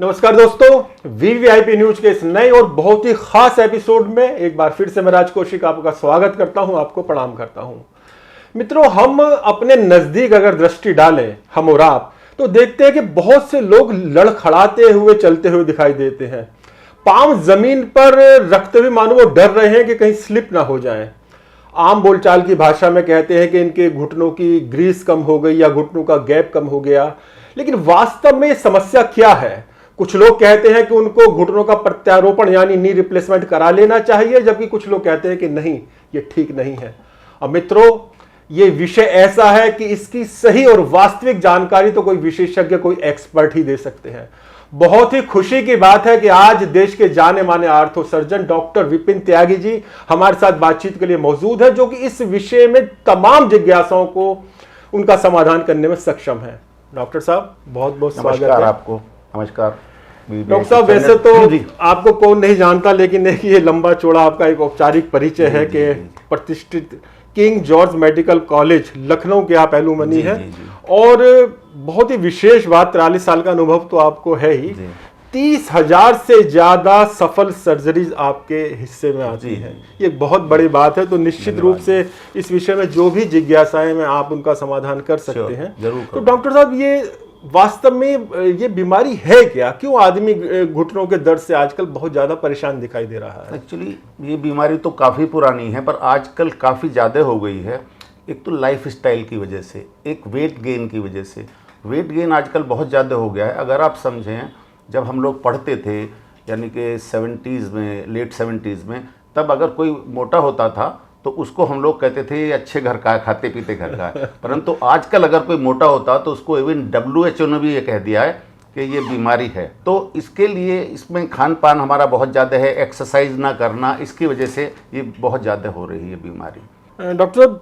नमस्कार दोस्तों, VVIP news के इस नए और बहुत ही खास एपिसोड में एक बार फिर से मैं राज कौशिक आपका स्वागत करता हूं, आपको प्रणाम करता हूं। मित्रों, हम अपने नजदीक अगर दृष्टि डालें, हम और आप, तो देखते हैं कि बहुत से लोग लड़खड़ाते हुए चलते हुए दिखाई देते हैं। पांव जमीन पर रखते हुए मानो वो डर रहे हैं कि कहीं स्लिप ना हो जाए। आम बोलचाल की भाषा में कहते हैं कि इनके घुटनों की ग्रीस कम हो गई या घुटनों का गैप कम हो गया। लेकिन वास्तव में समस्या क्या है? कुछ लोग कहते हैं कि उनको घुटनों का प्रत्यारोपण यानी नी रिप्लेसमेंट करा लेना चाहिए, जबकि कुछ लोग कहते हैं कि नहीं, ये ठीक नहीं है। अब मित्रों, ये विषय ऐसा है कि इसकी सही और वास्तविक जानकारी तो कोई विशेषज्ञ, कोई एक्सपर्ट ही दे सकते हैं। बहुत ही खुशी की बात है कि आज देश के जाने माने ortho surgeon doctor Vipin Tyagi ji हमारे साथ बातचीत के लिए मौजूद है, जो कि इस विषय में तमाम जिज्ञासाओं को उनका समाधान करने में सक्षम है। डॉक्टर साहब, बहुत बहुत स्वागत है आपको। नमस्कार डॉक्टर साहब। वैसे तो आपको कौन नहीं जानता, लेकिन ये लंबा चौड़ा आपका एक औपचारिक परिचय है कि प्रतिष्ठित king George medical college Lucknow के आप एलुमनी हैं। और बहुत ही विशेष बात, 43 साल का अनुभव तो आपको है ही। 30,000 से ज्यादा सफल सर्जरीज आपके हिस्से में आती हैं। ये बहुत बड़ी बात है। तो निश्चित रूप से इस विषय में जो भी जिज्ञासाएं में आप उनका समाधान कर सकते हैं। तो डॉक्टर साहब, ये वास्तव में ये बीमारी है क्या? क्यों आदमी घुटनों के दर्द से आजकल बहुत ज्यादा परेशान दिखाई दे रहा है? एक्चुअली ये बीमारी तो काफ़ी पुरानी है, पर आजकल काफ़ी ज़्यादा हो गई है। एक तो लाइफ स्टाइल की वजह से, एक वेट गेन की वजह से। वेट गेन आजकल बहुत ज़्यादा हो गया है। अगर आप समझें, जब हम लोग पढ़ते थे यानी कि 70s में, लेट 70s में, तब अगर कोई मोटा होता था तो उसको हम लोग कहते थे ये अच्छे घर का है, खाते पीते घर का है। परंतु आजकल अगर कोई मोटा होता तो उसको इवन WHO ने भी ये कह दिया है कि ये बीमारी है। तो इसके लिए इसमें खान पान हमारा बहुत ज़्यादा है, एक्सरसाइज ना करना, इसकी वजह से ये बहुत ज़्यादा हो रही है बीमारी। डॉक्टर साहब,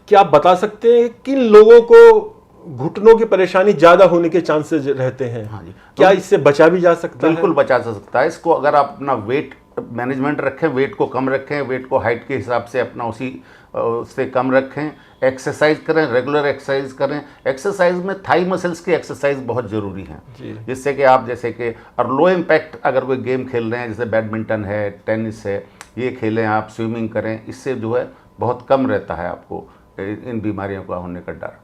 क्या आप बता सकते हैं किन लोगों को घुटनों की परेशानी ज्यादा होने के चांसेस रहते हैं? हाँ जी, क्या इससे बचा भी जा सकता है? बिल्कुल बचा जा सकता है। इसको अगर आप अपना वेट मैनेजमेंट रखें, वेट को कम रखें, वेट को हाइट के हिसाब से अपना उसी से कम रखें, एक्सरसाइज करें, रेगुलर एक्सरसाइज करें। एक्सरसाइज में थाई मसल्स की एक्सरसाइज बहुत ज़रूरी है, जिससे कि आप जैसे कि और लो इम्पैक्ट अगर कोई गेम खेल रहे हैं, जैसे बैडमिंटन है, टेनिस है, ये खेलें आप, स्विमिंग करें, इससे जो है बहुत कम रहता है आपको इन बीमारियों का होने का डर।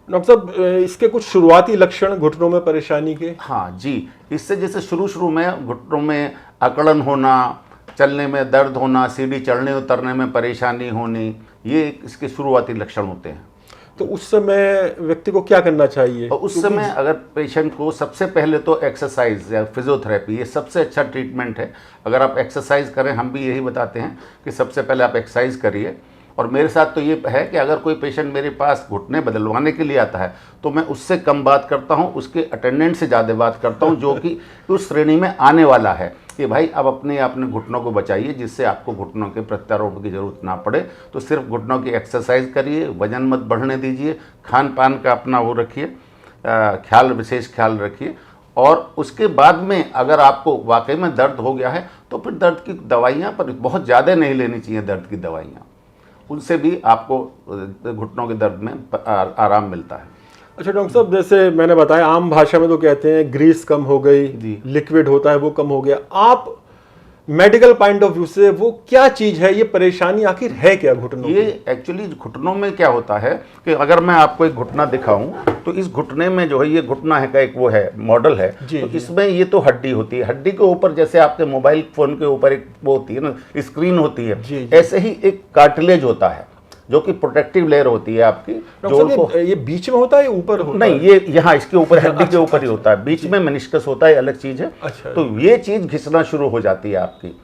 डॉक्टर साहब, इसके कुछ शुरुआती लक्षण घुटनों में परेशानी के? हाँ जी, इससे जैसे शुरू में घुटनों में अकड़न होना, चलने में दर्द होना, सीढ़ी चढ़ने उतरने में परेशानी होनी, ये इसके शुरुआती लक्षण होते हैं। तो उस समय व्यक्ति को क्या करना चाहिए? और उस समय अगर पेशेंट को सबसे पहले तो एक्सरसाइज या फिजियोथेरेपी, ये सबसे अच्छा ट्रीटमेंट है। अगर आप एक्सरसाइज करें, हम भी यही बताते हैं कि सबसे पहले आप एक्सरसाइज करिए। और मेरे साथ तो ये है कि अगर कोई पेशेंट मेरे पास घुटने बदलवाने के लिए आता है तो मैं उससे कम बात करता हूँ, उसके अटेंडेंट से ज़्यादा बात करता हूँ, जो कि उस श्रेणी में आने वाला है कि भाई अब अपने घुटनों को बचाइए, जिससे आपको घुटनों के प्रत्यारोपण की ज़रूरत ना पड़े। तो सिर्फ घुटनों की एक्सरसाइज करिए, वजन मत बढ़ने दीजिए, खान पान का अपना वो रखिए, विशेष ख्याल रखिए। और उसके बाद में अगर आपको वाकई में दर्द हो गया है तो फिर दर्द की दवाइयाँ पर बहुत ज़्यादा नहीं लेनी चाहिए। दर्द की दवाइयाँ, उनसे भी आपको घुटनों के दर्द में आराम मिलता है। अच्छा डॉक्टर साहब, जैसे मैंने बताया, आम भाषा में तो कहते हैं ग्रीस कम हो गई, लिक्विड होता है वो कम हो गया। आप मेडिकल पॉइंट ऑफ व्यू से वो क्या चीज है, ये परेशानी आखिर है क्या घुटनों? ये एक्चुअली घुटनों में क्या होता है कि अगर मैं आपको एक घुटना दिखाऊं तो इस घुटने में जो है, ये घुटना है का एक वो है मॉडल है, तो इसमें ये तो हड्डी होती है। हड्डी के ऊपर जैसे आपके मोबाइल फोन के ऊपर एक वो होती है ना, स्क्रीन होती है, ऐसे ही एक कार्टिलेज होता है जो कि प्रोटेक्टिव लेयर होती है आपकी। जो ये बीच में होता है, ऊपर होता नहीं, ये यहाँ इसके ऊपर हड्डी के ऊपर ही होता है, बीच में मेनिस्कस होता है, अलग चीज है। तो ये चीज घिसना शुरू हो जाती है आपकी।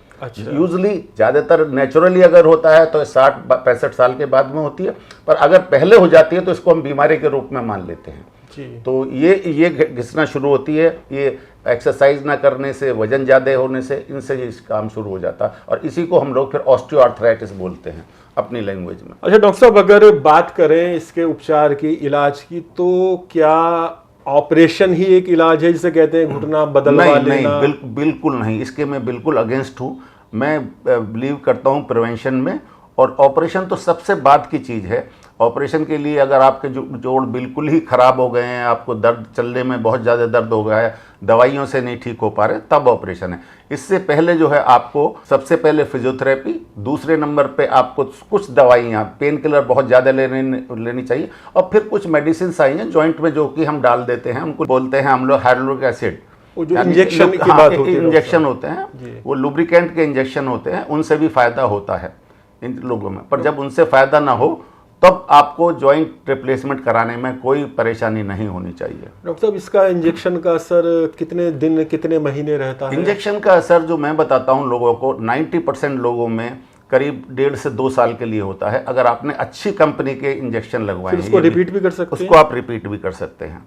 यूजली ज्यादातर नेचुरली अगर होता है तो 60-65 साल के बाद में होती है, पर अगर पहले हो जाती है तो इसको हम बीमारी के रूप में मान लेते हैं। तो ये घिसना शुरू होती है। ये एक्सरसाइज ना करने से, वजन ज़्यादा होने से, इनसे ये काम शुरू हो जाता है, और इसी को हम लोग फिर ऑस्टियोआर्थराइटिस बोलते हैं अपनी लैंग्वेज में। अच्छा डॉक्टर साहब, अगर बात करें इसके उपचार की, इलाज की, तो क्या ऑपरेशन ही एक इलाज है जिसे कहते हैं घुटना बदलवा लेना? नहीं, बिल्कुल नहीं। इसके मैं बिल्कुल अगेंस्ट हूँ। मैं बिलीव करता हूँ प्रिवेंशन में, और ऑपरेशन तो सबसे बाद की चीज़ है। ऑपरेशन के लिए अगर आपके जोड़ बिल्कुल ही खराब हो गए हैं, आपको दर्द, चलने में बहुत ज़्यादा दर्द हो गया है, दवाइयों से नहीं ठीक हो पा रहे, तब ऑपरेशन है। इससे पहले जो है आपको सबसे पहले फिजियोथेरेपी, दूसरे नंबर पे आपको कुछ दवाइयाँ, पेन किलर बहुत ज़्यादा लेनी चाहिए, और फिर कुछ मेडिसिन आई हैं जॉइंट में जो कि हम डाल देते हैं, उनको बोलते हैं हम लोग हाइड्रोक्लोरिक एसिड। वो जो इंजेक्शन की बात होती है, इंजेक्शन होते हैं, वो लुब्रिकेंट के इंजेक्शन होते हैं, उनसे भी फायदा होता है इन लोगों में। पर जब उनसे फायदा ना हो तब आपको जॉइंट रिप्लेसमेंट कराने में कोई परेशानी नहीं होनी चाहिए। डॉक्टर साहब, इसका इंजेक्शन का असर कितने दिन, कितने महीने रहता है? इंजेक्शन का असर जो मैं बताता हूँ लोगों को, 90% लोगों में करीब 1.5 से 2 साल के लिए होता है। अगर आपने अच्छी कंपनी के इंजेक्शन लगवाए उसको रिपीट भी कर सकते हैं? उसको आप रिपीट भी कर सकते हैं।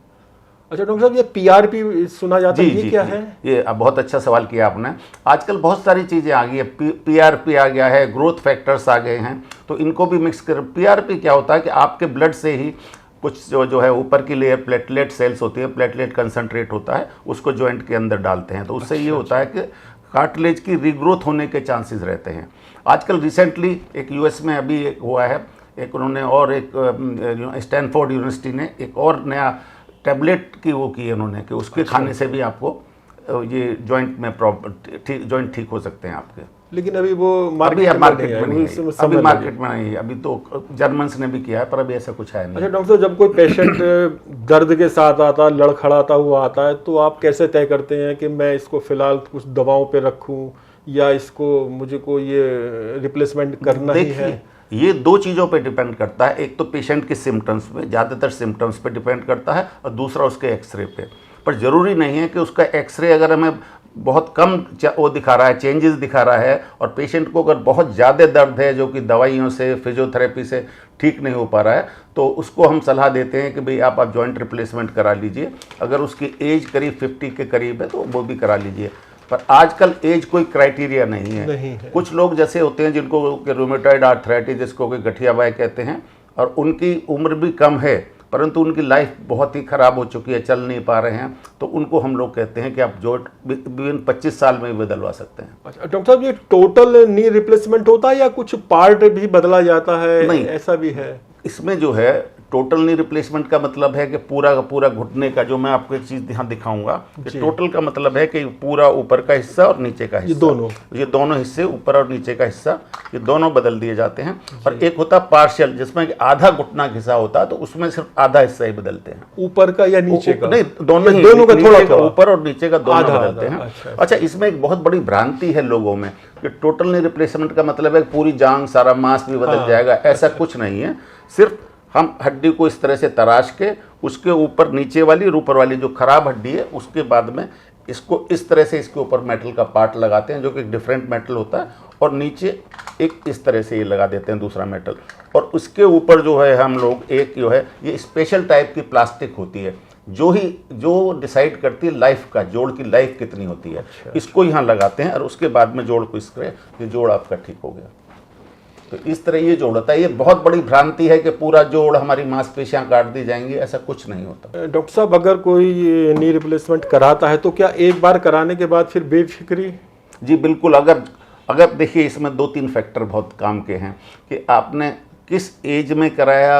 अच्छा डॉक्टर साहब, ये पीआरपी सुना जाता है, ये क्या है? ये बहुत अच्छा सवाल किया आपने। आजकल बहुत सारी चीज़ें आ गई है, पीआरपी आ गया है, ग्रोथ फैक्टर्स आ गए हैं, तो इनको भी मिक्स कर। पीआरपी क्या होता है कि आपके ब्लड से ही कुछ जो है ऊपर की लेयर प्लेटलेट सेल्स होती है, प्लेटलेट कंसंट्रेट होता है, उसको जॉइंट के अंदर डालते हैं, तो उससे ये होता है कि कार्टिलेज की रीग्रोथ होने के चांसेस रहते हैं। आजकल रिसेंटली एक यूएस में अभी एक हुआ है, एक उन्होंने और एक स्टैनफोर्ड यूनिवर्सिटी ने एक और नया टैबलेट की वो की उन्होंने, कि उसके खाने से भी आपको ये जॉइंट में जॉइंट ठीक हो सकते हैं आपके। लेकिन अभी वो मार्केट में नहीं है, अभी तो जर्मन्स ने भी किया है, पर अभी ऐसा कुछ है नहीं। अच्छा डॉक्टर साहब, जब कोई पेशेंट दर्द के साथ आता है, लड़खड़ाता हुआ आता है, तो आप कैसे तय करते हैं कि मैं इसको फिलहाल कुछ दवाओं पे रखूं या इसको मुझे को ये रिप्लेसमेंट करना ही है? ये 2 चीज़ों पे डिपेंड करता है। एक तो पेशेंट के सिम्टम्स पे, ज़्यादातर सिम्टम्स पे डिपेंड करता है, और दूसरा उसके एक्सरे पे। पर ज़रूरी नहीं है कि उसका एक्सरे अगर हमें बहुत कम वो दिखा रहा है, चेंजेस दिखा रहा है, और पेशेंट को अगर बहुत ज़्यादा दर्द है जो कि दवाइयों से, फिजियोथेरेपी से ठीक नहीं हो पा रहा है, तो उसको हम सलाह देते हैं कि भाई आप जॉइंट रिप्लेसमेंट करा लीजिए। अगर उसकी एज करीब 50 के करीब है तो वो भी करा लीजिए। पर आजकल एज कोई क्राइटेरिया नहीं है। कुछ लोग जैसे होते हैं जिनको रूमेटॉइड आर्थराइटिस, जिसको कोई गठिया वाय कहते हैं, और उनकी उम्र भी कम है, परंतु उनकी लाइफ बहुत ही ख़राब हो चुकी है, चल नहीं पा रहे हैं, तो उनको हम लोग कहते हैं कि आप जॉइंट विदिन 25 साल में बदलवा सकते हैं। अच्छा डॉक्टर साहब, ये टोटल नी रिप्लेसमेंट होता है या कुछ पार्ट भी बदला जाता है? नहीं, ऐसा भी है? इसमें जो है टोटल नी रिप्लेसमेंट का मतलब है कि पूरा का पूरा घुटने का, जो मैं आपको एक चीज़ यहाँ दिखाऊंगा, कि टोटल का मतलब है कि पूरा ऊपर का हिस्सा और नीचे का हिस्सा, ये दोनों हिस्से, ऊपर और नीचे का हिस्सा, ये दोनों बदल दिए जाते हैं। और एक होता है पार्शियल, जिसमें आधा घुटना घिसा होता है, तो उसमें सिर्फ आधा हिस्सा ही बदलते हैं। ऊपर का या नीचे का? नहीं, दोनों का थोड़ा, ऊपर और नीचे का दोनों बदलते हैं। अच्छा, इसमें एक बहुत बड़ी भ्रांति है लोगों में कि टोटल नी रिप्लेसमेंट का मतलब है पूरी जांग, सारा मांस भी बदल जाएगा। ऐसा कुछ नहीं है। सिर्फ हम हड्डी को इस तरह से तराश के उसके ऊपर नीचे वाली और ऊपर वाली जो खराब हड्डी है, उसके बाद में इसको इस तरह से इसके ऊपर मेटल का पार्ट लगाते हैं, जो कि डिफरेंट मेटल होता है, और नीचे एक इस तरह से ये लगा देते हैं दूसरा मेटल, और उसके ऊपर जो है हम लोग एक जो है ये स्पेशल टाइप की प्लास्टिक होती है, जो डिसाइड करती है लाइफ का, जोड़ की लाइफ कितनी होती है। इसको यहाँ लगाते हैं और उसके बाद में जोड़ को इस तरह, ये जोड़ आपका ठीक हो गया। तो इस तरह ये जोड़ होता है। ये बहुत बड़ी भ्रांति है कि पूरा जोड़ हमारी मांसपेशियां काट दी जाएंगी, ऐसा कुछ नहीं होता। डॉक्टर साहब, अगर कोई नी रिप्लेसमेंट कराता है तो क्या एक बार कराने के बाद फिर बेफिक्री? जी बिल्कुल। अगर देखिए, इसमें 2-3 फैक्टर बहुत काम के हैं कि आपने किस एज में कराया,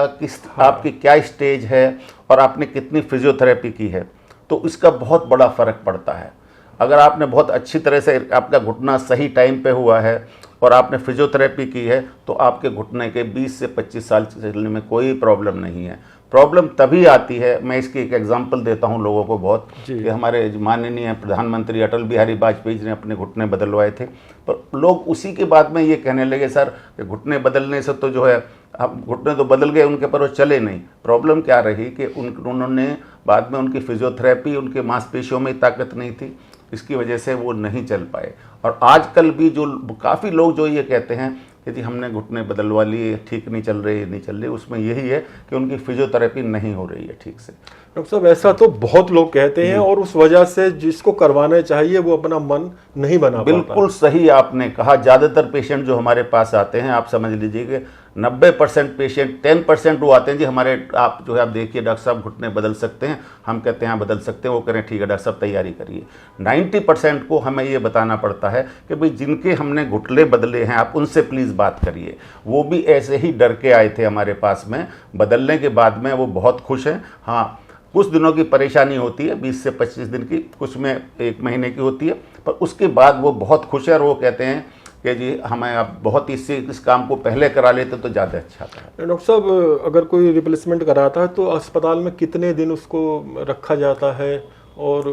आपकी क्या स्टेज है, और आपने कितनी फिजियोथेरेपी की है, तो इसका बहुत बड़ा फ़र्क पड़ता है। अगर आपने बहुत अच्छी तरह से, आपका घुटना सही टाइम पे हुआ है और आपने फिजियोथेरेपी की है, तो आपके घुटने के 20 से 25 साल चलने में कोई प्रॉब्लम नहीं है। प्रॉब्लम तभी आती है, मैं इसकी एक एग्जांपल देता हूं लोगों को बहुत, कि हमारे माननीय प्रधानमंत्री अटल बिहारी वाजपेयी जी ने अपने घुटने बदलवाए थे, पर लोग उसी के बाद में ये कहने लगे, सर कि घुटने बदलने से तो जो है, अब घुटने तो बदल गए उनके, पर वो चले नहीं। प्रॉब्लम क्या रही कि उन्होंने बाद में उनकी फिजियोथेरेपी, उनके मांसपेशियों में ताकत नहीं थी, इसकी वजह से वो नहीं चल पाए। और आजकल भी जो काफ़ी लोग जो ये कहते हैं कि जी हमने घुटने बदलवा लिए, ठीक नहीं चल रही, उसमें यही है कि उनकी फिजियोथेरेपी नहीं हो रही है ठीक से। डॉक्टर साहब, ऐसा तो बहुत लोग कहते हैं, और उस वजह से जिसको करवाना चाहिए वो अपना मन नहीं बना पाता। बिल्कुल सही आपने कहा। ज़्यादातर पेशेंट जो हमारे पास आते हैं, आप समझ लीजिए कि 90% पेशेंट, 10% वो आते हैं जी हमारे, आप जो है आप देखिए डॉक्टर साहब घुटने बदल सकते हैं, हम कहते हैं हाँ बदल सकते हैं, वो कह रहे हैं ठीक है डॉक्टर साहब तैयारी करिए। 90% को हमें ये बताना पड़ता है कि भाई जिनके हमने घुटने बदले हैं आप उनसे प्लीज़ बात करिए। वो भी ऐसे ही डर के आए थे हमारे पास में, बदलने के बाद में वो बहुत खुश हैं। हाँ, कुछ दिनों की परेशानी होती है, 20 से 25 दिन की, कुछ में 1 महीने की होती है, पर उसके बाद वो बहुत खुश है और वो कहते हैं कि जी हमें आप बहुत इस काम को पहले करा लेते तो ज़्यादा अच्छा था। डॉक्टर साहब, अगर कोई रिप्लेसमेंट कराता है तो अस्पताल में कितने दिन उसको रखा जाता है और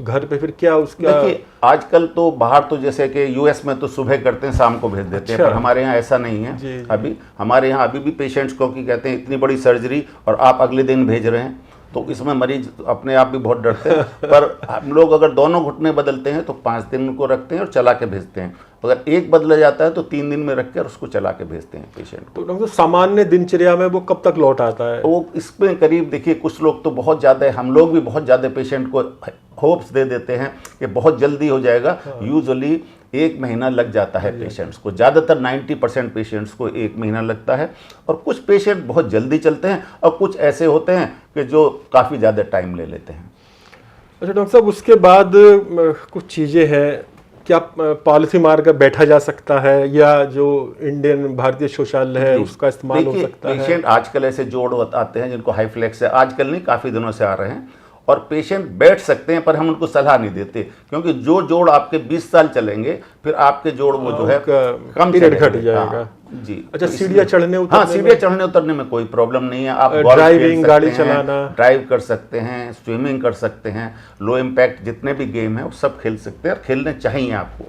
घर पे फिर क्या उसका? देखिए आजकल तो बाहर तो जैसे कि यूएस में तो सुबह करते हैं शाम को भेज देते हैं, पर हमारे यहाँ ऐसा नहीं है। जी। अभी हमारे यहाँ अभी भी पेशेंट्स को कि कहते हैं इतनी बड़ी सर्जरी और आप अगले दिन भेज रहे हैं, तो इसमें मरीज अपने आप भी बहुत डरते हैं। पर हम लोग अगर दोनों घुटने बदलते हैं तो 5 दिन उनको रखते हैं और चला के भेजते हैं। अगर एक बदला जाता है तो 3 दिन में रख कर उसको चला के भेजते हैं पेशेंट को। तो डॉक्टर सामान्य दिनचर्या में वो कब तक लौट आता है? वो इसमें करीब देखिए कुछ लोग तो बहुत ज़्यादा, हम लोग भी बहुत ज़्यादा पेशेंट को होप्स दे देते हैं कि बहुत जल्दी हो जाएगा। यूजुअली 1 महीना लग जाता है पेशेंट्स को, ज़्यादातर 90% पेशेंट्स को 1 महीना लगता है। और कुछ पेशेंट बहुत जल्दी चलते हैं और कुछ ऐसे होते हैं कि जो काफ़ी ज़्यादा टाइम ले लेते हैं। अच्छा डॉक्टर साहब, उसके बाद कुछ चीज़ें हैं, क्या पॉलिसी मार कर बैठा जा सकता है या जो इंडियन भारतीय शौचालय है उसका इस्तेमाल हो सकता है? पेशेंट आजकल ऐसे जोड़ आते हैं जिनको हाईफ्लेक्स है, आजकल नहीं काफ़ी दिनों से आ रहे हैं, और पेशेंट बैठ सकते हैं, पर हम उनको सलाह नहीं देते क्योंकि जो जोड़ आपके 20 साल चलेंगे फिर आपके जोड़ वो जो है कम पीरियड घट जाएगा। हाँ, जी। अच्छा, सीढ़ियाँ चढ़ने उतरने? हाँ, सीढ़ियाँ चढ़ने उतरने में कोई प्रॉब्लम नहीं है। आप ड्राइविंग, गाड़ी चलाना, ड्राइव कर सकते हैं, स्विमिंग कर सकते हैं, लो इम्पैक्ट जितने भी गेम हैं वो सब खेल सकते हैं और खेलने चाहिए आपको।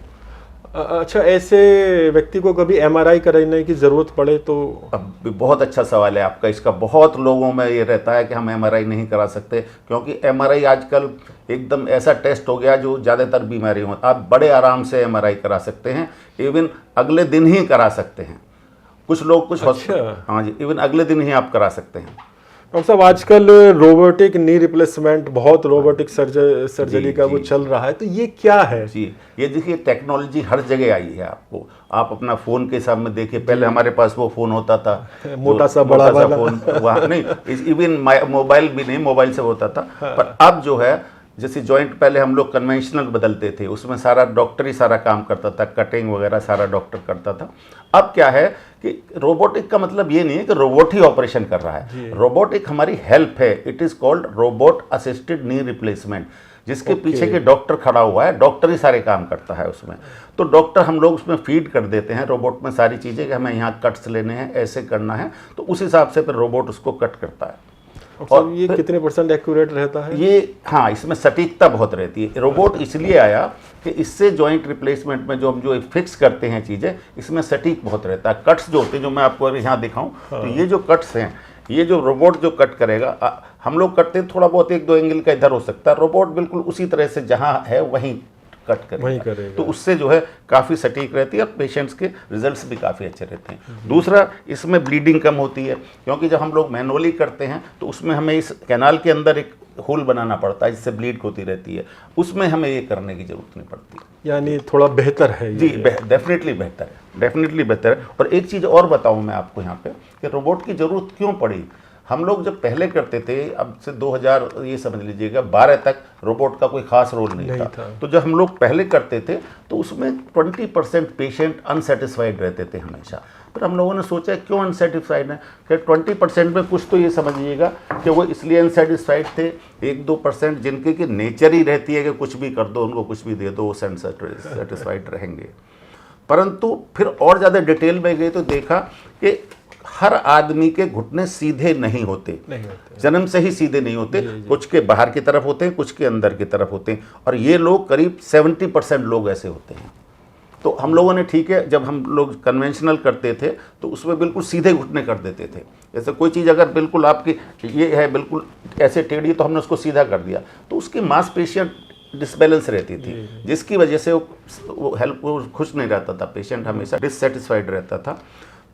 अच्छा, ऐसे व्यक्ति को कभी MRI कराने की जरूरत पड़े तो? अब बहुत अच्छा सवाल है आपका इसका। बहुत लोगों में ये रहता है कि हम MRI नहीं करा सकते, क्योंकि MRI आजकल एकदम ऐसा टेस्ट हो गया जो ज़्यादातर बीमारियों में आप बड़े आराम से MRI करा सकते हैं, इवन अगले दिन ही करा सकते हैं। कुछ लोग कुछ अच्छा। हाँ जी, इवन अगले दिन ही आप करा सकते हैं। डॉक्टर साहब, आजकल रोबोटिक नी रिप्लेसमेंट, बहुत रोबोटिक सर्जरी का वो चल रहा है, तो ये क्या है? जी, ये देखिए टेक्नोलॉजी हर जगह आई है। आपको आप अपना फ़ोन के सामने देखिए, पहले हमारे पास वो फ़ोन होता था मोटा सा बड़ा वाला फ़ोन, वहाँ नहीं, इवन मोबाइल भी नहीं, मोबाइल से होता था। पर अब जो है जैसे जॉइंट पहले हम लोग कन्वेंशनल बदलते थे, उसमें सारा डॉक्टर ही सारा काम करता था, कटिंग वगैरह सारा डॉक्टर करता था। अब क्या है कि रोबोटिक का मतलब ये नहीं है कि रोबोट ही ऑपरेशन कर रहा है, रोबोटिक हमारी हेल्प है। It is called robot assisted knee replacement, जिसके पीछे के डॉक्टर खड़ा हुआ है, डॉक्टर ही सारे काम करता है उसमें। तो डॉक्टर हम लोग उसमें फीड कर देते हैं रोबोट में सारी चीज़ें कि हमें यहाँ कट्स लेने हैं, ऐसे करना है, तो उस हिसाब से फिर रोबोट उसको कट करता है। और ये कितने % एक्यूरेट रहता है? ये हाँ, इसमें सटीकता बहुत रहती है। रोबोट इसलिए आया कि इससे जॉइंट रिप्लेसमेंट में जो हम जो फिक्स करते हैं चीज़ें, इसमें सटीक बहुत रहता है। कट्स जो होते हैं, जो मैं आपको यहाँ दिखाऊं, तो ये जो कट्स हैं, ये जो रोबोट जो कट करेगा, हम लोग करते हैं थोड़ा बहुत 1-2 एंगल का इधर हो सकता है, रोबोट बिल्कुल उसी तरह से जहाँ है वहीं कट करेगा। तो उससे जो है काफ़ी सटीक रहती है और पेशेंट्स के रिजल्ट्स भी काफ़ी अच्छे रहते हैं। दूसरा, इसमें ब्लीडिंग कम होती है, क्योंकि जब हम लोग मैनुअली करते हैं तो उसमें हमें इस कैनाल के अंदर एक होल बनाना पड़ता है जिससे ब्लीड होती रहती है, उसमें हमें ये करने की जरूरत नहीं पड़ती। यानी थोड़ा बेहतर है जी, डेफिनेटली बेहतर है, डेफिनेटली बेहतर है। और एक चीज़ और बताऊँ मैं आपको यहाँ पे कि रोबोट की ज़रूरत क्यों पड़ी। हम लोग जब पहले करते थे, अब से 2000 ये समझ लीजिएगा 12 तक रोबोट का कोई खास रोल नहीं था। तो जब हम लोग पहले करते थे तो उसमें 20% पेशेंट अनसेटिस्फाइड रहते थे हमेशा। फिर हम लोगों ने सोचा क्यों अनसेटिस्फाइड है, कि 20% में कुछ तो ये समझिएगा कि वो इसलिए अनसेटिस्फाइड थे, 1-2% जिनके की नेचर ही रहती है कि कुछ भी कर दो, उनको कुछ भी दे दो, वो सेटिस्फाइड रहेंगे। परंतु फिर और ज़्यादा डिटेल में गए तो देखा कि हर आदमी के घुटने सीधे नहीं होते, जन्म से ही सीधे नहीं होते। कुछ के बाहर की तरफ होते हैं, कुछ के अंदर की तरफ होते हैं, और ये लोग करीब 70% लोग ऐसे होते हैं। तो हम लोगों ने, ठीक है, जब हम लोग कन्वेंशनल करते थे तो उसमें बिल्कुल सीधे घुटने कर देते थे। जैसे कोई चीज़ अगर बिल्कुल आपकी ये है बिल्कुल ऐसे टेढ़ी, तो हमने उसको सीधा कर दिया, तो उसकी मांसपेशियाँ डिसबैलेंस रहती थी, जिसकी वजह से वो खुश नहीं रहता था, पेशेंट हमेशा डिससेटिस्फाइड रहता था।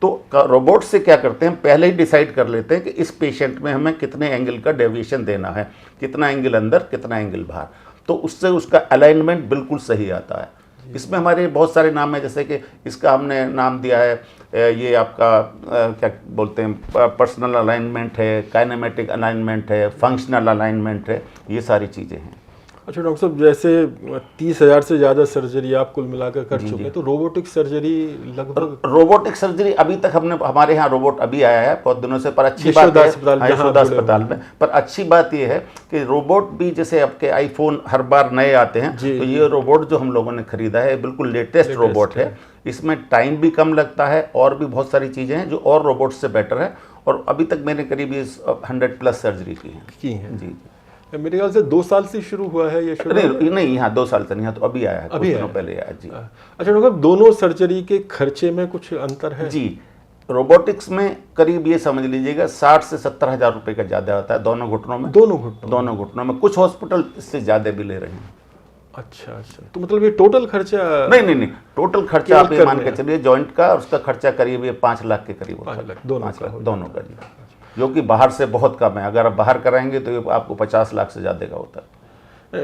तो रोबोट से क्या करते हैं, पहले ही डिसाइड कर लेते हैं कि इस पेशेंट में हमें कितने एंगल का डेविएशन देना है, कितना एंगल अंदर, कितना एंगल बाहर, तो उससे उसका अलाइनमेंट बिल्कुल सही आता है। इसमें हमारे बहुत सारे नाम हैं, जैसे कि इसका हमने नाम दिया है ये आपका क्या बोलते हैं, पर्सनल अलाइनमेंट है, काइनेमेटिक अलाइनमेंट है, फंक्शनल अलाइनमेंट है, ये सारी चीज़ें हैं। अच्छा डॉक्टर साहब, जैसे 30,000 से ज़्यादा सर्जरी आप कुल मिलाकर कर चुके हैं, तो रोबोटिक सर्जरी लगभग रोबोटिक सर्जरी अभी तक हमारे यहाँ रोबोट अभी आया है बहुत दिनों से, पर अच्छी बात है यशोदा अस्पताल में, पर अच्छी बात ये है कि रोबोट भी, जैसे आपके आईफोन हर बार नए आते हैं, तो ये रोबोट जो हम लोगों ने खरीदा है बिल्कुल लेटेस्ट रोबोट है। इसमें टाइम भी कम लगता है और भी बहुत सारी चीज़ें हैं जो और रोबोट से बेटर है। और अभी तक मैंने करीब 100+ सर्जरी की है। जी, मेरे ख्याल से 2 साल से शुरू हुआ है ये? नहीं, यहाँ 2 साल से नहीं, तो अभी आया है, कुछ दिनों पहले आया जी। अच्छा डॉक्टर, दोनों सर्जरी के खर्चे में कुछ अंतर है? जी, रोबोटिक्स में करीब ये समझ लीजिएगा 60 से 70 हज़ार रुपये का ज़्यादा आता है दोनों घुटनों में। दोनों घुटनों में कुछ हॉस्पिटल इससे ज़्यादा भी ले रहे हैं। अच्छा, तो मतलब ये टोटल खर्चा? नहीं, टोटल खर्चा आप ये मान के चलिए जॉइंट का, उसका खर्चा करीब ये 5 लाख के करीब होता है। 5 लाख दोनों का जी, जो कि बाहर से बहुत कम है। अगर आप बाहर कराएंगे तो ये आपको 50 लाख से ज़्यादा का होता है।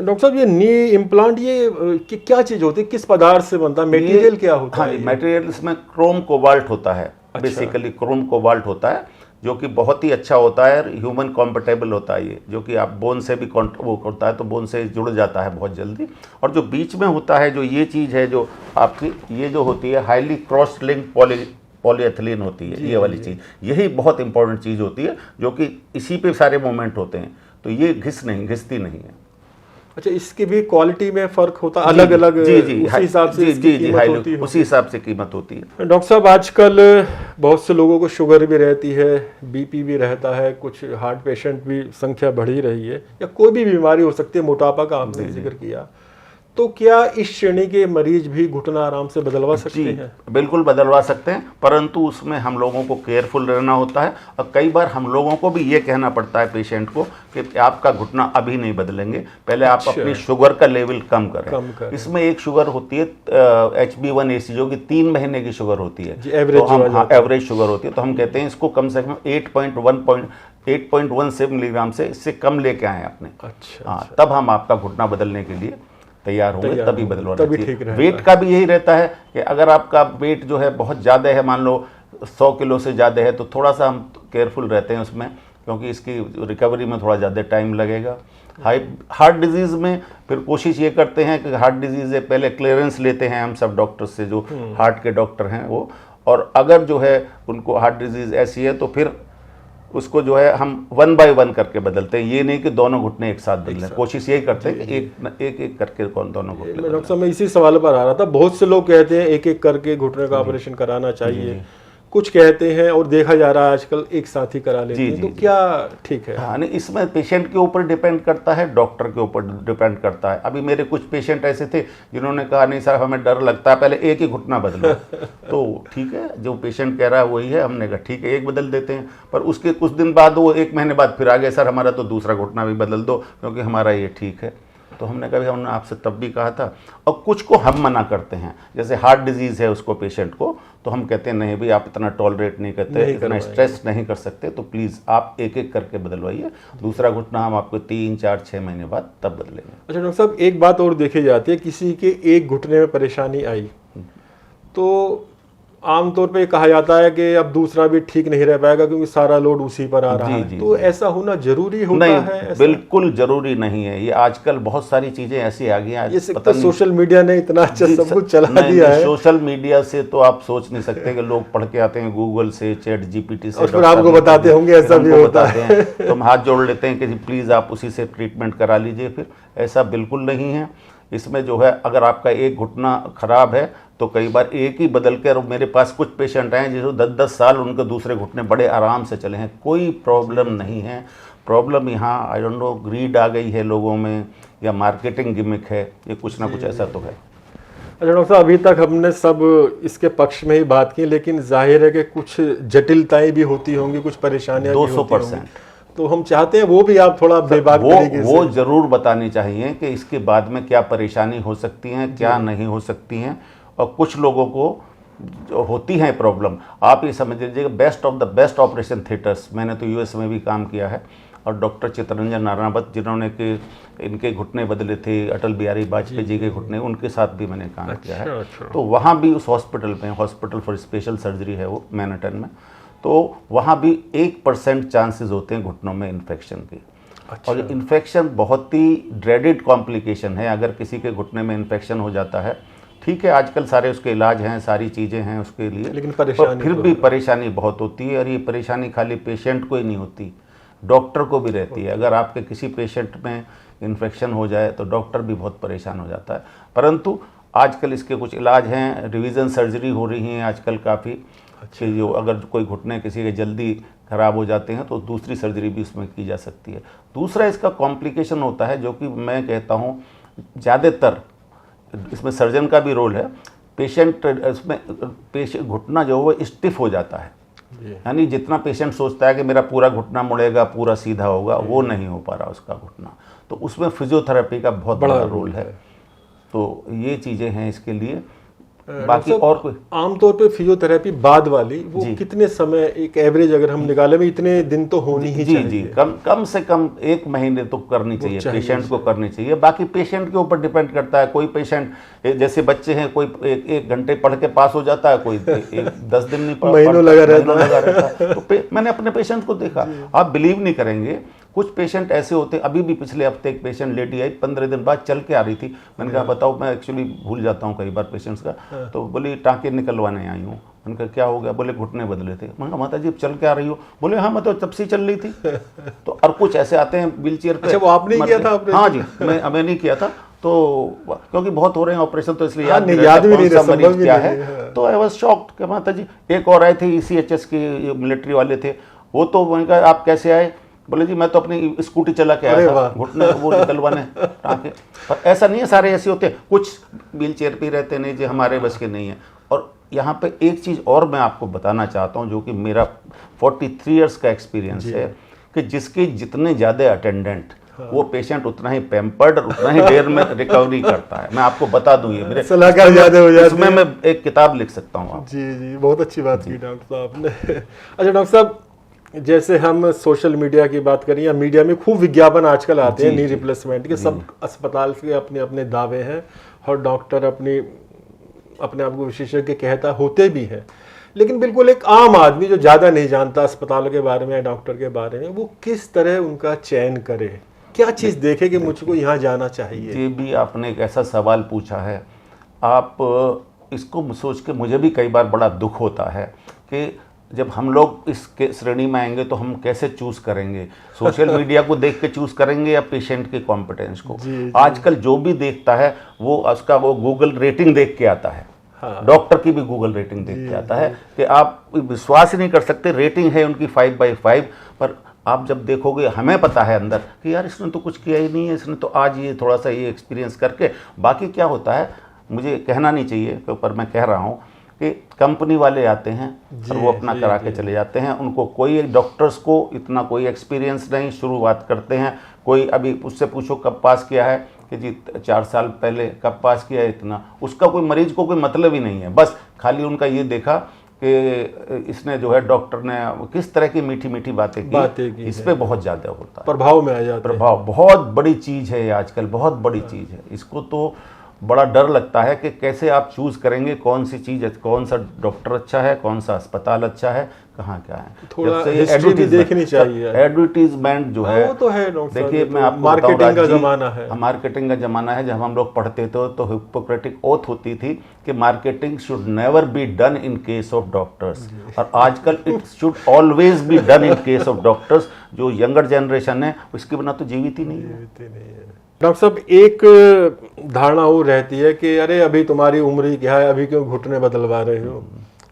डॉक्टर साहब, ये नी इम्प्लांट ये क्या चीज़ होती है, किस पदार्थ से बनता है, मटेरियल क्या होता है? मटेरियल इसमें क्रोम कोबाल्ट होता है। बेसिकली क्रोम कोबाल्ट होता है, जो कि बहुत ही अच्छा होता है, ह्यूमन कॉम्पेटेबल होता है ये, जो कि आप बोन से भी वो होता है, तो बोन से जुड़ जाता है बहुत जल्दी। और जो बीच में होता है, जो ये चीज़ है, जो आपकी ये जो होती है हाईली क्रॉस लिंक पॉलीएथिलीन होती है, ये वाली चीज़, यही बहुत इंपॉर्टेंट चीज़ होती है, जो कि इसी पे सारे मूवमेंट होते हैं, तो ये घिसती नहीं है। अच्छा, इसकी भी क्वालिटी में फर्क होता है, अलग अलग उसी हिसाब से उसी हिसाब से कीमत होती है। डॉक्टर साहब, आजकल बहुत से लोगों को शुगर भी रहती है, बीपी भी रहता है, कुछ हार्ट पेशेंट भी संख्या बढ़ी रही है, या कोई भी बीमारी हो सकती है, मोटापा का आपने जिक्र किया, तो क्या इस श्रेणी के मरीज भी घुटना आराम से बदलवा सकते हैं? बिल्कुल बदलवा सकते हैं, परंतु उसमें हम लोगों को केयरफुल रहना होता है। और कई बार हम लोगों को भी ये कहना पड़ता है पेशेंट को कि आपका घुटना अभी नहीं बदलेंगे, पहले आप अपनी शुगर का लेवल कम करें। इसमें एक शुगर होती है HB1AC, जो कि 3 महीने की शुगर होती है, एवरेज शुगर होती है, तो हम कहते हैं इसको कम से कम 8.17 मिलीग्राम से इससे कम लेके आए अपने। हाँ, तब हम आपका घुटना बदलने के लिए तैयार होंगे, तभी बदलवाना चाहिए। वेट का भी यही रहता है कि अगर आपका वेट जो है बहुत ज़्यादा है, मान लो 100 किलो से ज़्यादा है, तो थोड़ा सा हम केयरफुल रहते हैं उसमें, क्योंकि इसकी रिकवरी में थोड़ा ज़्यादा टाइम लगेगा। हार्ट डिजीज़ में फिर कोशिश ये करते हैं कि हार्ट डिजीज़ है, पहले क्लियरेंस लेते हैं हम सब डॉक्टर से, जो हार्ट के डॉक्टर हैं वो, और अगर जो है उनको हार्ट डिजीज़ ऐसी है तो फिर उसको जो है हम 1 बाय 1 करके बदलते हैं। ये नहीं कि दोनों घुटने एक साथ बदलें, कोशिश यही करते हैं कि एक करके दोनों घुटने। डॉक्टर साहब, मैं इसी सवाल पर आ रहा था, बहुत से लोग कहते हैं एक एक करके घुटने का ऑपरेशन कराना चाहिए, कुछ कहते हैं, और देखा जा रहा है आजकल एक साथ ही करा लेते हैं, तो क्या ठीक है? हाँ, नहीं, इसमें पेशेंट के ऊपर डिपेंड करता है, डॉक्टर के ऊपर डिपेंड करता है। अभी मेरे कुछ पेशेंट ऐसे थे जिन्होंने कहा नहीं सर हमें डर लगता है, पहले एक ही घुटना बदलो। तो ठीक है, जो पेशेंट कह रहा है वही है, हमने कहा ठीक है एक बदल देते हैं, पर उसके कुछ दिन बाद वो 1 महीने बाद फिर आ गए, सर हमारा तो दूसरा घुटना भी बदल दो क्योंकि हमारा ये ठीक है। तो हमने कभी हमने आपसे तब भी कहा था। और कुछ को हम मना करते हैं, जैसे हार्ट डिजीज़ है उसको पेशेंट को, तो हम कहते हैं नहीं भाई आप इतना टॉलरेट नहीं करते, इतना स्ट्रेस नहीं कर सकते, तो प्लीज़ आप एक एक करके बदलवाइए, दूसरा घुटना हम आपको 3, 4, 6 महीने बाद तब बदलेंगे। अच्छा डॉक्टर साहब, एक बात और देखी जाती है, किसी के एक घुटने में परेशानी आई तो आमतौर पे कहा जाता है कि अब दूसरा भी ठीक नहीं रह पाएगा क्योंकि सारा लोड उसी पर आ रहा है, तो ऐसा होना जरूरी होता है? ऐसा? बिल्कुल जरूरी नहीं है। ये आजकल बहुत सारी चीजें ऐसी आ गई हैं, पता नहीं सोशल मीडिया ने इतना अच्छा सब कुछ चला दिया है। सोशल मीडिया से तो आप सोच नहीं सकते कि लोग पढ़ के आते हैं गूगल से, ChatGPT से, और फिर आपको बताते होंगे ऐसा भी होता है, तो हम हाथ जोड़ लेते हैं कि प्लीज आप उसी से ट्रीटमेंट करा लीजिए। फिर ऐसा बिल्कुल नहीं है। इसमें जो है अगर आपका एक घुटना खराब है तो कई बार एक ही बदल कर, मेरे पास कुछ पेशेंट हैं जिसको 10-10 साल उनके दूसरे घुटने बड़े आराम से चले हैं, कोई प्रॉब्लम नहीं है। प्रॉब्लम यहाँ आई डोंट नो ग्रीड आ गई है लोगों में या मार्केटिंग गिमिक है, ये कुछ ना कुछ ऐसा तो है। अच्छा डॉक्टर साहब, अभी तक हमने सब इसके पक्ष में ही बात की, लेकिन जाहिर है कि कुछ जटिलताएं भी होती होंगी, कुछ परेशानियां 200%। तो हम चाहते हैं वो भी आप थोड़ा बेबाक तरीके से वो जरूर बतानी चाहिए कि इसके बाद में क्या परेशानी हो सकती है, क्या नहीं हो सकती हैं। और कुछ लोगों को जो होती है प्रॉब्लम, आप ये समझ लीजिए best of the best operation theatres, मैंने तो US में भी काम किया है, और डॉक्टर चित्तरंजन नारायणवत जिन्होंने कि इनके घुटने बदले थे, अटल बिहारी वाजपेयी जी के घुटने, उनके साथ भी मैंने काम किया है। अच्छा। तो वहाँ भी उस हॉस्पिटल में, हॉस्पिटल फॉर स्पेशल सर्जरी है वो मैनहट्टन में, तो वहाँ भी 1% चांसेस होते हैं घुटनों में इन्फेक्शन के। अच्छा। और इन्फेक्शन बहुत ही ड्रेडेड कॉम्प्लिकेशन है। अगर किसी के घुटने में इन्फेक्शन हो जाता है, ठीक है आजकल सारे उसके इलाज हैं, सारी चीज़ें हैं उसके लिए, लेकिन पर परेशानी फिर तो भी परेशानी बहुत होती है। और ये परेशानी खाली पेशेंट को ही नहीं होती, डॉक्टर को भी रहती है। अगर आपके किसी पेशेंट में इन्फेक्शन हो जाए तो डॉक्टर भी बहुत परेशान हो जाता है। परंतु आजकल इसके कुछ इलाज हैं, रिवीजन सर्जरी हो रही हैं आजकल काफ़ी। अच्छा। जो अगर कोई घुटने किसी के जल्दी ख़राब हो जाते हैं तो दूसरी सर्जरी भी इसमें की जा सकती है। दूसरा इसका कॉम्प्लिकेशन होता है, जो कि मैं कहता हूँ ज़्यादातर इसमें सर्जन का भी रोल है। पेशेंट इसमें घुटना जो है वो स्टिफ हो जाता है, यानी जितना पेशेंट सोचता है कि मेरा पूरा घुटना मुड़ेगा, पूरा सीधा होगा, वो नहीं हो पा रहा उसका घुटना। तो उसमें फिजियोथेरेपी का बहुत बड़ा रोल है। तो ये चीज़ें हैं इसके लिए। बाकी और कोई आमतौर पे फिजियोथेरेपी बाद वाली वो कितने समय, एक एवरेज अगर हम निकाले में इतने दिन तो होनी ही चाहिए? जी, कम से कम 1 महीने तो करनी चाहिए, पेशेंट को करनी चाहिए। बाकी पेशेंट के ऊपर डिपेंड करता है। कोई पेशेंट जैसे बच्चे हैं, कोई 1 घंटे पढ़ के पास हो जाता है, कोई 10 दिन नहीं महीनों लगा रहता है। तो मैंने अपने पेशेंट को देखा, आप बिलीव नहीं करेंगे, कुछ पेशेंट ऐसे होते हैं। अभी भी पिछले हफ्ते एक पेशेंट लेडी आई, 15 दिन बाद चल के आ रही थी। मैंने कहा बताओ, मैं एक्चुअली भूल जाता हूँ कई बार पेशेंट्स का। तो बोली टाँके निकलवाने आई हूँ। मैंने कहा क्या हो गया? बोले घुटने बदले थे। मैंने कहा माता जी अब चल के आ रही हो? बोले हाँ मैं तो तब से चल रही थी। तो और कुछ ऐसे आते हैं व्हील चेयर पे। अच्छा, वो आपने किया था? हाँ जी, मैं नहीं किया था, तो क्योंकि बहुत हो रहे हैं ऑपरेशन, तो इसलिए याद भी नहीं रहता मरीज क्या है। तो आई वाज शॉक्ड कि माता जी। एक और आए थे ECHS के मिलिट्री वाले थे, वो तो मैंने कहा आप कैसे आए? बोले जी मैं तो अपनी स्कूटी चला के आया था, घुटने वो निकलवाने टाँके। पर ऐसा नहीं है, सारे ऐसे होते हैं, कुछ व्हील चेयर पे रहते नहीं जो हमारे बस के नहीं है। और यहाँ पे एक चीज़ और मैं आपको बताना चाहता हूँ, जो कि मेरा 43 इयर्स का एक्सपीरियंस है, कि जिसके जितने ज़्यादा अटेंडेंट वो पेशेंट उतना ही पैम्पर्ड और उतना ही देर में रिकवरी करता है। मैं आपको बता दूं, ये मेरे सलाहकार ज़्यादा हो जाते हैं। इसमें मैं एक किताब लिख सकता हूँ। जी, बहुत अच्छी बात की डॉक्टर साहब ने। अच्छा डॉक्टर साहब, जैसे हम सोशल मीडिया की बात करें या मीडिया में खूब विज्ञापन आजकल आते हैं नी रिप्लेसमेंट के, सब अस्पताल के अपने अपने दावे हैं और डॉक्टर अपने आप को विशेषज्ञ कहता होते भी हैं, लेकिन बिल्कुल एक आम आदमी जो ज़्यादा नहीं जानता अस्पताल के बारे में या डॉक्टर के बारे में, वो किस तरह उनका चयन करे, क्या चीज़ देखे कि मुझको यहाँ जाना चाहिए? ये भी आपने एक ऐसा सवाल पूछा है। आप इसको सोच के मुझे भी कई बार बड़ा दुख होता है कि जब हम लोग इसके श्रेणी में आएंगे तो हम कैसे चूज़ करेंगे? सोशल मीडिया को देख के चूज़ करेंगे या पेशेंट के कॉम्पिटेंस को? आजकल जो भी देखता है वो उसका वो गूगल रेटिंग देख के आता है। हाँ। डॉक्टर की भी गूगल रेटिंग देख के आता है कि आप विश्वास ही नहीं कर सकते, रेटिंग है उनकी 5/5। पर आप जब देखोगे, हमें पता है अंदर कि यार इसने तो कुछ किया ही नहीं है, इसने तो आज ये थोड़ा सा ये एक्सपीरियंस करके। बाकी क्या होता है, मुझे कहना नहीं चाहिए पर मैं कह रहा हूँ कि कंपनी वाले आते हैं और वो अपना करा के चले जाते हैं। उनको कोई डॉक्टर्स को इतना कोई एक्सपीरियंस नहीं, शुरुआत करते हैं। कोई अभी उससे पूछो कब पास किया है, कि जी 4 साल पहले कब पास किया है, इतना। उसका कोई मरीज को कोई मतलब ही नहीं है, बस खाली उनका ये देखा कि इसने जो है डॉक्टर ने किस तरह की मीठी मीठी बातें की इस पे बहुत ज़्यादा होता है, प्रभाव में आ जाता है। प्रभाव बहुत बड़ी चीज़ है आजकल, बहुत बड़ी चीज़ है। इसको तो बड़ा डर लगता है कि कैसे आप चूज़ करेंगे कौन सी चीज़, कौन सा डॉक्टर अच्छा है, कौन सा अस्पताल अच्छा है, कहाँ क्या है। थोड़ा हिस्ट्री भी देखनी चाहिए। एडवर्टीजमेंट जो है वो तो है, देखिए मैं आपको मार्केटिंग का ज़माना है। मार्केटिंग का ज़माना है। जब हम लोग पढ़ते थे तो हिप्पोक्रेटिक ओथ होती थी कि marketing should never be done in case of doctors, और आजकल it should always be done in case of doctors. जो यंगर जनरेशन है उसके बिना तो जीवित ही नहीं है। डॉक्टर साहब, एक धारणा वो रहती है कि अरे अभी तुम्हारी उम्र ही क्या है, अभी क्यों घुटने बदलवा रहे हो,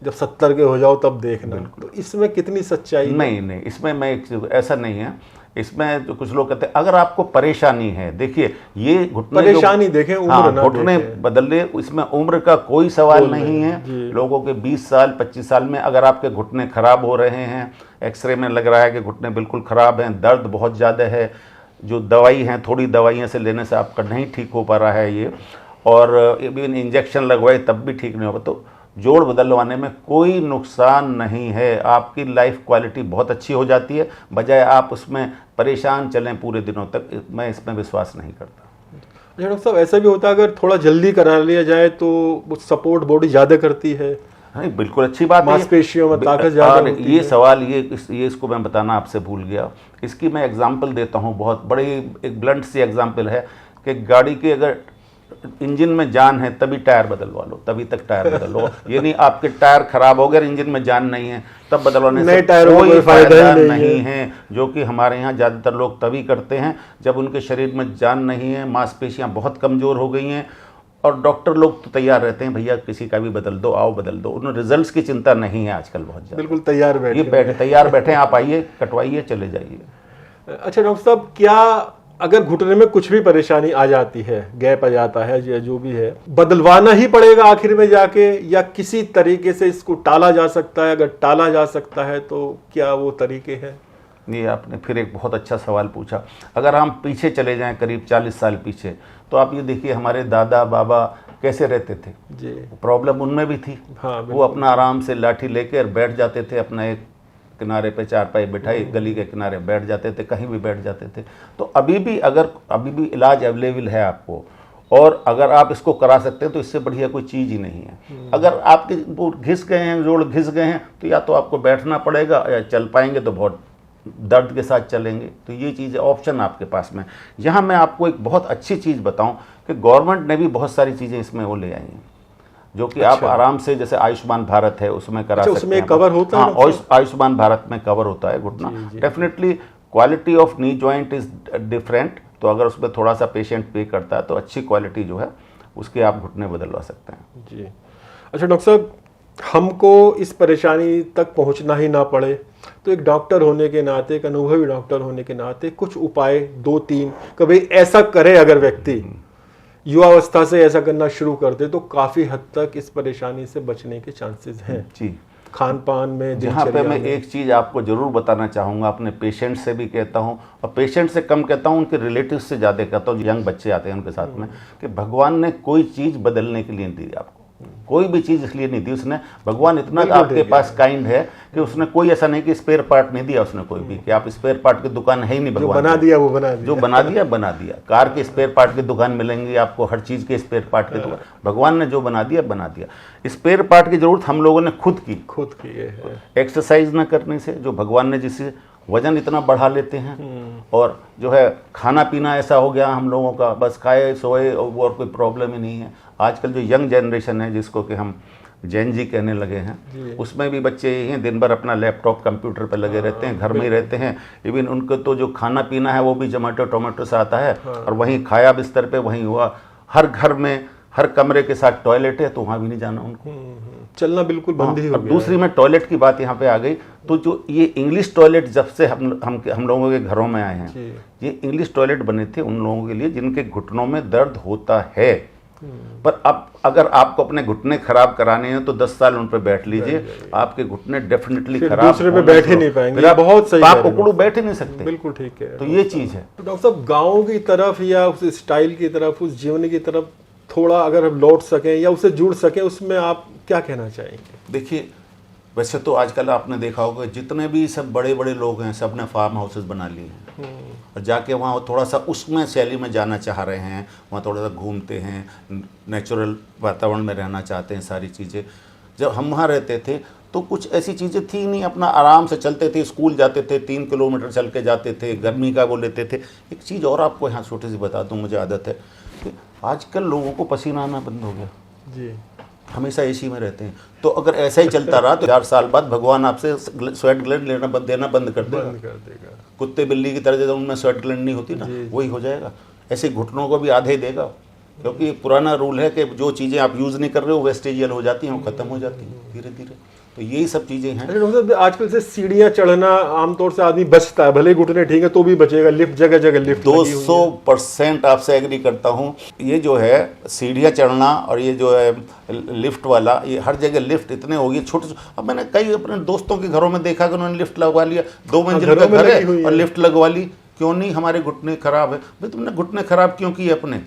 जब 70 के हो जाओ तब देखना। तो इसमें कितनी सच्चाई है? नहीं, इसमें ऐसा नहीं है। इसमें तो कुछ लोग कहते हैं अगर आपको परेशानी है, देखिए ये घुटने परेशानी देखें, उम्र ना घुटने बदले, इसमें उम्र का कोई सवाल नहीं है। लोगों के 20 साल 25 साल में अगर आपके घुटने खराब हो रहे हैं, एक्सरे में लग रहा है कि घुटने बिल्कुल खराब हैं, दर्द बहुत ज़्यादा है, जो दवाई हैं थोड़ी दवाइयाँ से लेने से आपका नहीं ठीक हो पा रहा है ये, और इवन इंजेक्शन लगवाए तब भी ठीक नहीं होगा, जोड़ बदलवाने में कोई नुकसान नहीं है, आपकी लाइफ क्वालिटी बहुत अच्छी हो जाती है, बजाय आप उसमें परेशान चलें पूरे दिनों तक। मैं इसमें विश्वास नहीं करता। डॉक्टर साहब ऐसा भी होता है अगर थोड़ा जल्दी करा लिया जाए तो वो सपोर्ट बॉडी ज़्यादा करती है? हाँ, बिल्कुल अच्छी बात है। मांसपेशियों में ताकत ज़्यादा होती ये है। सवाल ये इसको मैं बताना आपसे भूल गया। इसकी मैं एग्जांपल देता हूँ, बहुत बड़ी एक ब्लंट सी एग्जांपल है कि गाड़ी के अगर इंजन में जान है तभी टायर बदलवा लो, तभी तक टायर बदलो। ये नहीं आपके टायर खराब हो गए, इंजन में जान नहीं है तब बदलवाने से कोई फायदा नहीं है, जो कि हमारे यहाँ ज़्यादातर लोग तभी करते हैं जब उनके शरीर में जान नहीं है, मांसपेशियाँ बहुत कमज़ोर हो गई हैं, और डॉक्टर लोग तो तैयार रहते हैं, भैया किसी का भी बदल दो, आओ बदल दो। उन्हें रिजल्ट्स की चिंता नहीं है आजकल बहुत ज़्यादा। बिल्कुल तैयार तैयार बैठे, आप आइए, कटवाइए, चले जाइए। अच्छा डॉक्टर साहब, क्या अगर घुटने में कुछ भी परेशानी आ जाती है, गैप आ जाता है या जो भी है, बदलवाना ही पड़ेगा आखिर में जाके, या किसी तरीके से इसको टाला जा सकता है? अगर टाला जा सकता है तो क्या वो तरीके हैं? ये आपने फिर एक बहुत अच्छा सवाल पूछा। अगर हम पीछे चले जाएं करीब 40 साल पीछे, तो आप ये देखिए हमारे दादा बाबा कैसे रहते थे जी। प्रॉब्लम उनमें भी थी। हाँ, वो अपना आराम से लाठी लेकर बैठ जाते थे, अपना एक किनारे पे चारपाई बिठाई, गली के किनारे बैठ जाते थे, कहीं भी बैठ जाते थे। तो अभी भी इलाज अवेलेबल है आपको, और अगर आप इसको करा सकते हैं तो इससे बढ़िया कोई चीज़ ही नहीं है। अगर आपके वो घिस गए हैं, जोड़ घिस गए हैं, तो या तो आपको बैठना पड़ेगा, या चल पाएंगे तो बहुत दर्द के साथ चलेंगे। तो ये चीज़ ऑप्शन आपके पास में। यहाँ मैं आपको एक बहुत अच्छी चीज़ बताऊं कि गवर्नमेंट ने भी बहुत सारी चीज़ें इसमें वो ले आई हैं, जो कि आप आराम से, जैसे आयुष्मान भारत है उसमें करा सकते हैं। उसमें कवर होता है? हाँ, आयुष्मान भारत में कवर होता है घुटना। Definitely quality of knee joint is different, तो अगर उसमें थोड़ा सा पेशेंट पे करता है तो अच्छी क्वालिटी जो है उसके आप घुटने बदलवा सकते हैं जी। अच्छा डॉक्टर साहब, हमको इस परेशानी तक पहुंचना ही ना पड़े, तो एक डॉक्टर होने के नाते, एक अनुभवी डॉक्टर होने के नाते कुछ उपाय 2-3 कभी ऐसा करे अगर व्यक्ति युवावस्था से ऐसा करना शुरू कर दे तो काफ़ी हद तक इस परेशानी से बचने के चांसेस हैं जी। खान पान में, जहाँ पे मैं एक चीज़ आपको ज़रूर बताना चाहूँगा, अपने पेशेंट से भी कहता हूँ और पेशेंट से कम कहता हूँ, उनके रिलेटिव से ज़्यादा कहता हूँ, यंग बच्चे आते हैं उनके साथ में, कि भगवान ने कोई चीज़ बदलने के लिए नहीं दी आपको, कोई भी चीज़ इसलिए नहीं दी उसने। भगवान इतना आपके पास काइंड है कि उसने कोई ऐसा नहीं कि स्पेयर पार्ट नहीं दिया उसने कोई भी, कि आप स्पेयर पार्ट की दुकान है ही नहीं। भगवान बना दिया वो बना दिया, जो बना दिया। कार के स्पेयर पार्ट की दुकान मिलेंगी आपको, हर चीज़ के स्पेयर पार्ट की दुकान। भगवान ने जो बना दिया। स्पेयर पार्ट की जरूरत हम लोगों ने खुद की है। एक्सरसाइज न करने से, जो भगवान ने जिसे वजन इतना बढ़ा लेते हैं, और जो है खाना पीना ऐसा हो गया हम लोगों का, बस खाए सोए और कोई प्रॉब्लम ही नहीं है। आजकल जो यंग जनरेशन है, जिसको कि हम जैन जी कहने लगे हैं, उसमें भी बच्चे यही हैं, दिन भर अपना लैपटॉप कंप्यूटर पर लगे रहते हैं, घर में ही रहते हैं। इवन उनको तो जो खाना पीना है वो भी जोमेटो टोमेटो से आता है, और वहीं खाया बिस्तर पे वहीं हुआ। हर घर में हर कमरे के साथ टॉयलेट है, तो वहाँ भी नहीं जाना उनको, चलना बिल्कुल बंद ही हो गया। दूसरी में टॉयलेट की बात यहाँ पे आ गई, तो जो ये इंग्लिश टॉयलेट जब से हम लोगों के घरों में आए हैं, ये इंग्लिश टॉयलेट बने थे उन लोगों के लिए जिनके घुटनों में दर्द होता है। पर अब अगर आपको अपने घुटने खराब कराने हैं तो 10 साल उन पर बैठ लीजिए, आपके घुटने डेफिनेटली खराब, दूसरे पे बैठ ही नहीं पाएंगे। बहुत सही, आप उकड़ू बैठ ही नहीं सकते। बिल्कुल ठीक है। तो ये चीज़ है। तो डॉक्टर साहब, गाँव की तरफ या उस स्टाइल की तरफ, उस जीवन की तरफ थोड़ा अगर हम लौट सकें या उससे जुड़ सकें, उसमें आप क्या कहना चाहेंगे? देखिए, वैसे तो आजकल आपने देखा होगा जितने भी सब बड़े बड़े लोग हैं, सब ने फार्म हाउसेस बना लिए हैं, और जाके वहाँ थोड़ा सा उसमें शैली में जाना चाह रहे हैं, वहाँ थोड़ा सा घूमते हैं, नेचुरल वातावरण में रहना चाहते हैं। सारी चीज़ें जब हम वहाँ रहते थे तो कुछ ऐसी चीज़ें थी नहीं, अपना आराम से चलते थे, स्कूल जाते थे, 3 किलोमीटर चल के जाते थे, गर्मी का वो लेते थे। एक चीज़ और आपको यहाँ छोटी सी बता दूँ, मुझे आदत है कि आजकल लोगों को पसीना आना बंद हो गया जी, हमेशा एसी में रहते हैं। तो अगर ऐसा ही चलता रहा तो 4 साल बाद भगवान आपसे स्वेट ग्लैंड देना बंद कर देगा। कुत्ते बिल्ली की तरह जैसे उनमें स्वेट ग्लैंड नहीं होती ना, वही हो जाएगा। ऐसे घुटनों को भी आधे देगा, क्योंकि पुराना रूल है कि जो चीज़ें आप यूज़ नहीं कर रहे हो वेस्टेजियल हो जाती हैं, वो खत्म हो जाती हैं धीरे धीरे। तो यही सब चीज़ें हैं। आजकल से सीढ़ियाँ चढ़ना आमतौर से आदमी बचता है, भले घुटने ठीक है तो भी बचेगा। लिफ्ट जगह जगह लिफ्ट, 200% आपसे एग्री करता हूँ। ये जो है सीढ़ियाँ चढ़ना और ये जो है लिफ्ट वाला, ये हर जगह लिफ्ट इतने हो गए छोटे। अब मैंने कई अपने दोस्तों के घरों में देखा कि उन्होंने लिफ्ट लगवा लिया, 2 मंजिल का घर है और लिफ्ट लगवा ली। क्यों नहीं? हमारे घुटने खराब है। भाई तुमने घुटने खराब क्यों किए अपने?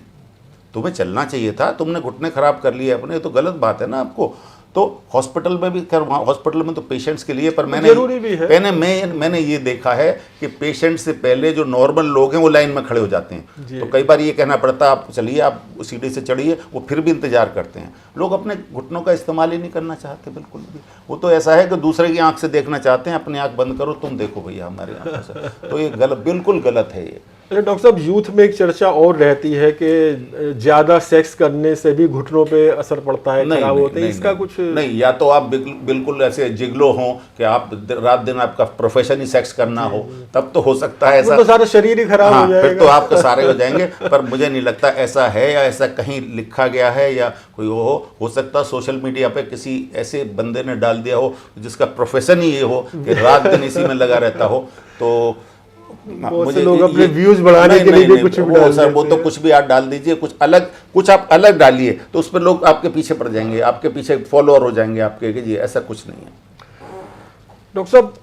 तुम्हें चलना चाहिए था, तुमने घुटने खराब कर लिए अपने, तो गलत बात है ना आपको। तो हॉस्पिटल में भी, खैर वहाँ हॉस्पिटल में तो पेशेंट्स के लिए, पर जरूरी भी है। मैंने ये देखा है कि पेशेंट से पहले जो नॉर्मल लोग हैं वो लाइन में खड़े हो जाते हैं। तो कई बार ये कहना पड़ता है आप चलिए, आप सीढ़ी से चढ़िए, वो फिर भी इंतजार करते हैं। लोग अपने घुटनों का इस्तेमाल ही नहीं करना चाहते बिल्कुल भी। वो तो ऐसा है कि दूसरे की आंख से देखना चाहते हैं, अपनी आंख बंद करो, तुम देखो भैया हमारी आंखों से। तो ये गलत, बिल्कुल गलत है ये। अरे डॉक्टर साहब, यूथ में एक चर्चा और रहती है कि ज्यादा सेक्स करने से भी घुटनों पे असर पड़ता है, खराब होते हैं, इसका कुछ नहीं। या तो आप बिल्कुल ऐसे जिगलो हो कि आप रात दिन आपका प्रोफेशन ही सेक्स करना हो, तब तो हो सकता है ऐसा, तो सारा शरीर ही खराब हो जाएगा। फिर तो आपके सारे हो जाएंगे। पर मुझे नहीं लगता ऐसा है, या ऐसा कहीं लिखा गया है, या कोई हो सकता सोशल मीडिया पे किसी ऐसे बंदे ने डाल दिया हो जिसका प्रोफेशन ही ये हो कि रात दिन इसी में लगा रहता हो। तो मुझे लोग अपने व्यूज बढ़ाने के लिए भी कुछ भी डाल सर, वो तो कुछ भी आप डाल दीजिए, कुछ आप अलग डालिए, तो उस पर लोग आपके पीछे पड़ जाएंगे, आपके पीछे फॉलोअर हो जाएंगे आपके, कि जी ऐसा कुछ नहीं है। डॉक्टर साहब,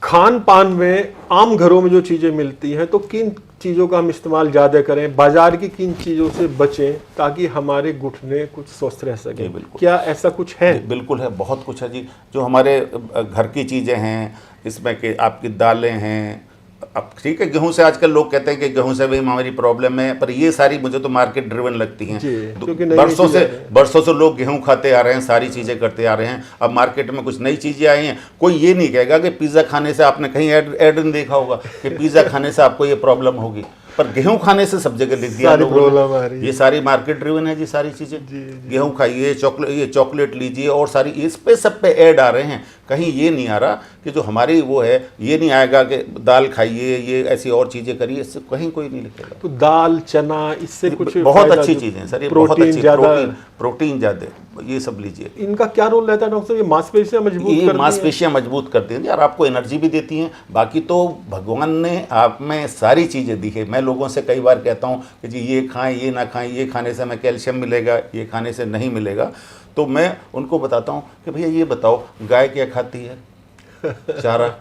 खान पान में आम घरों में जो चीजें मिलती हैं, तो किन चीजों का हम इस्तेमाल ज्यादा करें, बाजार की किन चीजों से बचें ताकि हमारे घुटने कुछ स्वस्थ रह सके? क्या ऐसा कुछ है? बिल्कुल है, बहुत कुछ है जी। जो हमारे घर की चीजें हैं, इसमें कि आपकी दालें हैं, अब ठीक है, गेहूं से आजकल लोग कहते हैं कि गेहूं से भी हमारी प्रॉब्लम है, पर ये सारी मुझे तो मार्केट ड्रिवन लगती हैं। बरसों से लोग गेहूं खाते आ रहे हैं, सारी चीज़ें करते आ रहे हैं। अब मार्केट में कुछ नई चीज़ें आई हैं। कोई ये नहीं कहेगा कि पिज़्ज़ा खाने से, आपने कहीं ऐड नहीं देखा होगा कि पिज़्ज़ा खाने से आपको ये प्रॉब्लम होगी, पर गेहूं खाने से सब जगह लिख दिया लोगों ने। ये सारी मार्केट ड्रिवन है जी, सारी चीज़ें। गेहूं खाइए, चॉकलेट लीजिए, और सारी इस पे सब पे ऐड आ रहे हैं। कहीं ये नहीं आ रहा कि जो हमारी वो है, ये नहीं आएगा कि दाल खाइए, ये ऐसी और चीज़ें करिए, इससे कहीं कोई नहीं लिखेगा। तो दाल, चना, इससे कुछ बहुत अच्छी चीज़ें सर, ये बहुत अच्छी, प्रोटीन ज़्यादा, ये सब लीजिए। इनका क्या रोल रहता है डॉक्टर साहब? ये मांसपेशियां मजबूत करती हैं यार, आपको एनर्जी भी देती हैं। बाकी तो भगवान ने आप में सारी चीज़ें दी है। मैं लोगों से कई बार कहता हूँ कि जी ये खाएं, ये ना खाएं, ये खाने से हमें कैल्शियम मिलेगा, ये खाने से नहीं मिलेगा। तो मैं उनको बताता हूँ कि भैया ये बताओ, गाय क्या खाती है? चारा।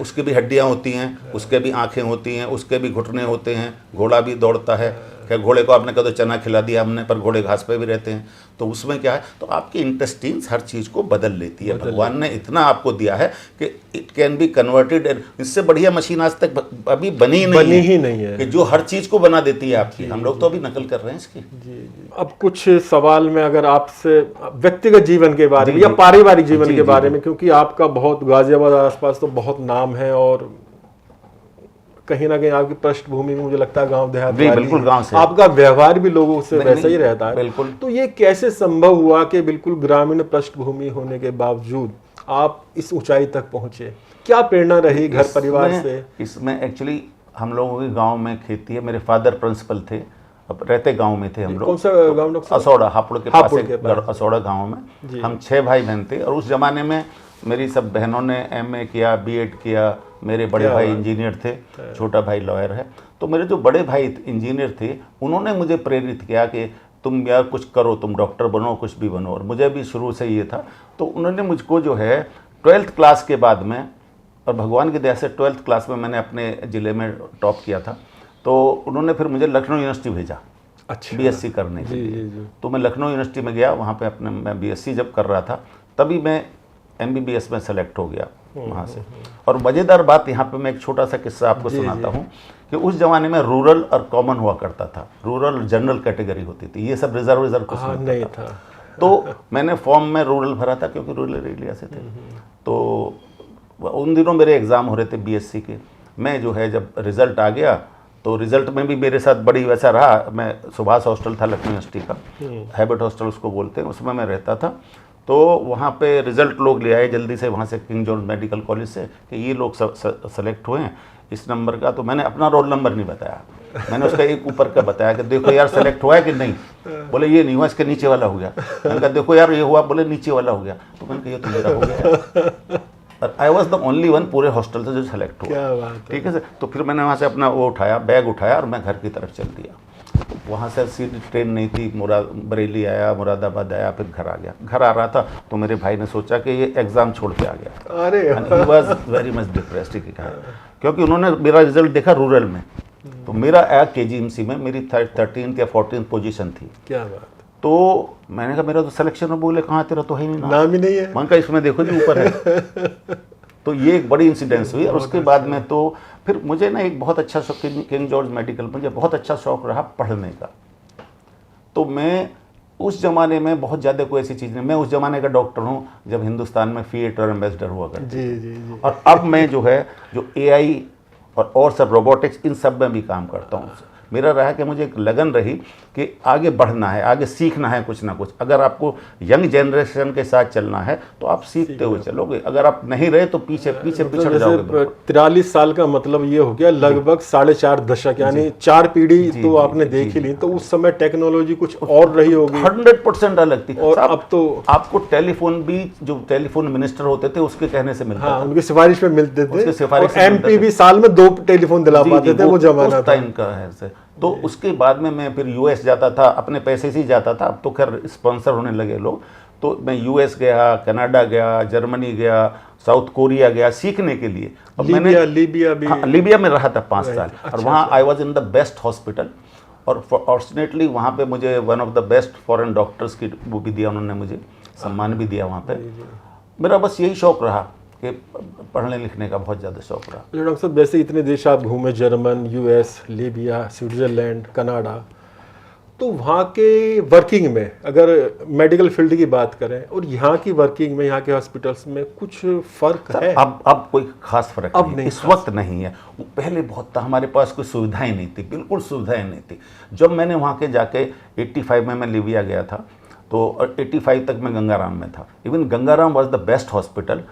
उसकी भी हड्डियाँ होती हैं, उसके भी आँखें होती हैं, उसके भी घुटने होते हैं, घोड़ा भी दौड़ता है। क्या घोड़े को आपने कहा तो चना खिला दिया हमने, पर घोड़े घास पे भी रहते हैं। तो उसमें क्या है, तो आपकी इंटेस्टाइन्स हर चीज़ को बदल लेती है। भगवान ने इतना आपको दिया है कि इट कैन बी कन्वर्टेड। इससे बढ़िया मशीन आज तक अभी बनी ही नहीं है कि जो हर चीज़ को बना देती है आपकी। हम लोग तो अभी नकल कर रहे हैं इसकी। अब कुछ सवाल में अगर आपसे व्यक्तिगत जीवन के बारे में या पारिवारिक जीवन के बारे में, क्योंकि आपका बहुत गाजियाबाद आसपास तो बहुत नाम है, और कहीं ना कहीं आपकी पृष्ठभूमि में मुझे लगता है गांव देहात, बिल्कुल गांव से आपका व्यवहार भी लोगों से वैसा ही रहता है। बिल्कुल। तो ये कैसे संभव हुआ कि बिल्कुल ग्रामीण पृष्ठभूमि होने के बावजूद आप इस ऊंचाई तक पहुंचे? क्या प्रेरणा रही घर परिवार से? इसमें एक्चुअली हम लोगों के गांव में खेती है। मेरे फादर प्रिंसिपल थे, अब रहते गांव में थे हम लोग। कौन सा गांव डॉक्टर? असौड़ा, हापुड़ के पास असौड़ा गांव में। हम 6 भाई बहन थे, और उस जमाने में मेरी सब बहनों ने MA किया, B.Ed किया। मेरे बड़े भाई इंजीनियर थे, छोटा भाई लॉयर है। तो मेरे जो बड़े भाई इंजीनियर थे, उन्होंने मुझे प्रेरित किया कि तुम यार कुछ करो, तुम डॉक्टर बनो, कुछ भी बनो। और मुझे भी शुरू से ये था। तो उन्होंने मुझको जो है 12th क्लास के बाद में, और भगवान की दया से 12th क्लास में मैंने अपने ज़िले में टॉप किया था, तो उन्होंने फिर मुझे लखनऊ यूनिवर्सिटी भेजा। अच्छा। BSc करने के लिए। तो मैं लखनऊ यूनिवर्सिटी में गया। वहाँ पे अपने मैं BSc जब कर रहा था, तभी मैं MBBS में सेलेक्ट हो गया वहाँ से। और मज़ेदार बात यहाँ पे मैं एक छोटा सा किस्सा आपको सुनाता हूँ कि उस जमाने में रूरल और कॉमन हुआ करता था। रूरल जनरल कैटेगरी होती थी, ये सब रिजर्व कुछ नहीं था। तो मैंने फॉर्म में रूरल भरा था, क्योंकि रूरल एरिया से थे। तो उन दिनों मेरे एग्ज़ाम हो रहे थे BSc के। मैं जो है जब रिज़ल्ट आ गया, तो रिज़ल्ट में भी मेरे साथ बड़ी वैसा रहा। मैं सुभाष हॉस्टल था लखनऊ यूनिवर्सिटी का, हैबिट हॉस्टल उसको बोलते हैं, उसमें मैं रहता था। तो वहाँ पे रिज़ल्ट लोग ले आए जल्दी से वहाँ से, किंग जॉर्ज मेडिकल कॉलेज से, कि ये लोग सेलेक्ट हुए हैं इस नंबर का। तो मैंने अपना रोल नंबर नहीं बताया, मैंने उसका एक ऊपर का बताया कि देखो यार सेलेक्ट हुआ है कि नहीं। बोले ये नहीं हुआ, इसके नीचे वाला हो गया। मैंने कहा देखो यार ये हुआ, बोले नीचे वाला हो गया। तो मैंने कहा ये तो मेरा हो गया। और I was the only one पूरे हॉस्टल से जो सेलेक्ट हुआ। ठीक है सर। तो फिर मैंने वहाँ से अपना वो उठाया, बैग उठाया, और मैं घर की तरफ चल दिया। वहाँ से सीधी ट्रेन नहीं थी, बरेली आया, मुरादाबाद आया, फिर घर आ गया। घर आ रहा था तो मेरे भाई ने सोचा कि ये एग्ज़ाम छोड़ के आ गया। अरे he was very much depressed, क्योंकि उन्होंने मेरा रिजल्ट देखा रूरल में। तो मेरा आया KGMC में, मेरी 13th या 14th पोजीशन थी। क्या बात। तो मैंने कहा मेरा तो सिलेक्शन में, बोले कहाँ तेरा तो है ही नहीं नाम ही नहीं है। मैंने कहा इसमें देखो जी ऊपर है। तो ये एक बड़ी इंसिडेंस हुई। और उसके बाद में तो फिर मुझे ना एक बहुत अच्छा शौक, किंग जॉर्ज मेडिकल, मुझे बहुत अच्छा शौक रहा पढ़ने का। तो मैं उस ज़माने में बहुत ज़्यादा कोई ऐसी चीज़ नहीं, मैं उस ज़माने का डॉक्टर हूँ जब हिंदुस्तान में थिएटर एम्बेसडर हुआ करते। जी जी जी। और अब मैं जो है जो AI और सब रोबोटिक्स इन सब में भी काम करता हूँ। मेरा रहा कि मुझे एक लगन रही कि आगे बढ़ना है, आगे सीखना है कुछ ना कुछ। अगर आपको यंग जनरेशन के साथ चलना है तो आप सीखते हुए चलोगे, अगर आप नहीं रहे तो पीछे पीछे पिछड़ जाओगे। 43 साल का मतलब ये हो गया लगभग 4.5 दशक, यानी 4 पीढ़ी तो आपने देख ही ली। तो उस समय टेक्नोलॉजी कुछ और रही होगी, 100% अलग थी। और अब तो आपको टेलीफोन भी, जो टेलीफोन मिनिस्टर होते थे उसके कहने से मिलता था। उनकी सिफारिश पे मिलते थे, उसके सिफारिश और MP भी साल में 2 टेलीफोन दिला पाते थे, वो जमाना उस टाइम का है से। तो उसके बाद में मैं फिर US जाता था, अपने पैसे से ही जाता था। अब तो खैर स्पॉन्सर होने लगे लोग। तो मैं US गया, कनाडा गया, जर्मनी गया, साउथ कोरिया गया सीखने के लिए। अब लीबिया भी, हाँ, लीबिया में रहा था 5 साल। अच्छा, और वहाँ I was in the best hospital. और फॉर्चुनेटली वहाँ पे मुझे one of the best foreign doctors की वो भी दिया उन्होंने, मुझे सम्मान भी दिया वहाँ पे। मेरा बस यही शौक रहा कि पढ़ने लिखने का बहुत ज़्यादा शौक रहा। डॉक्टर साहब, जैसे इतने देश आप घूमे, German, US, Libya, Switzerland, Canada, तो वहाँ के वर्किंग में अगर मेडिकल फील्ड की बात करें और यहाँ की वर्किंग में, यहाँ के हॉस्पिटल्स में कुछ फर्क है? अब कोई खास फर्क अब नहीं, इस वक्त नहीं है। पहले बहुत था, हमारे पास कोई सुविधाएं नहीं थी, बिल्कुल सुविधाएं नहीं थी। जब मैंने वहाँ के जाके 85 में मैं लीबिया गया था, तो 85 तक मैं गंगाराम में था। Even Gangaram was the best hospital.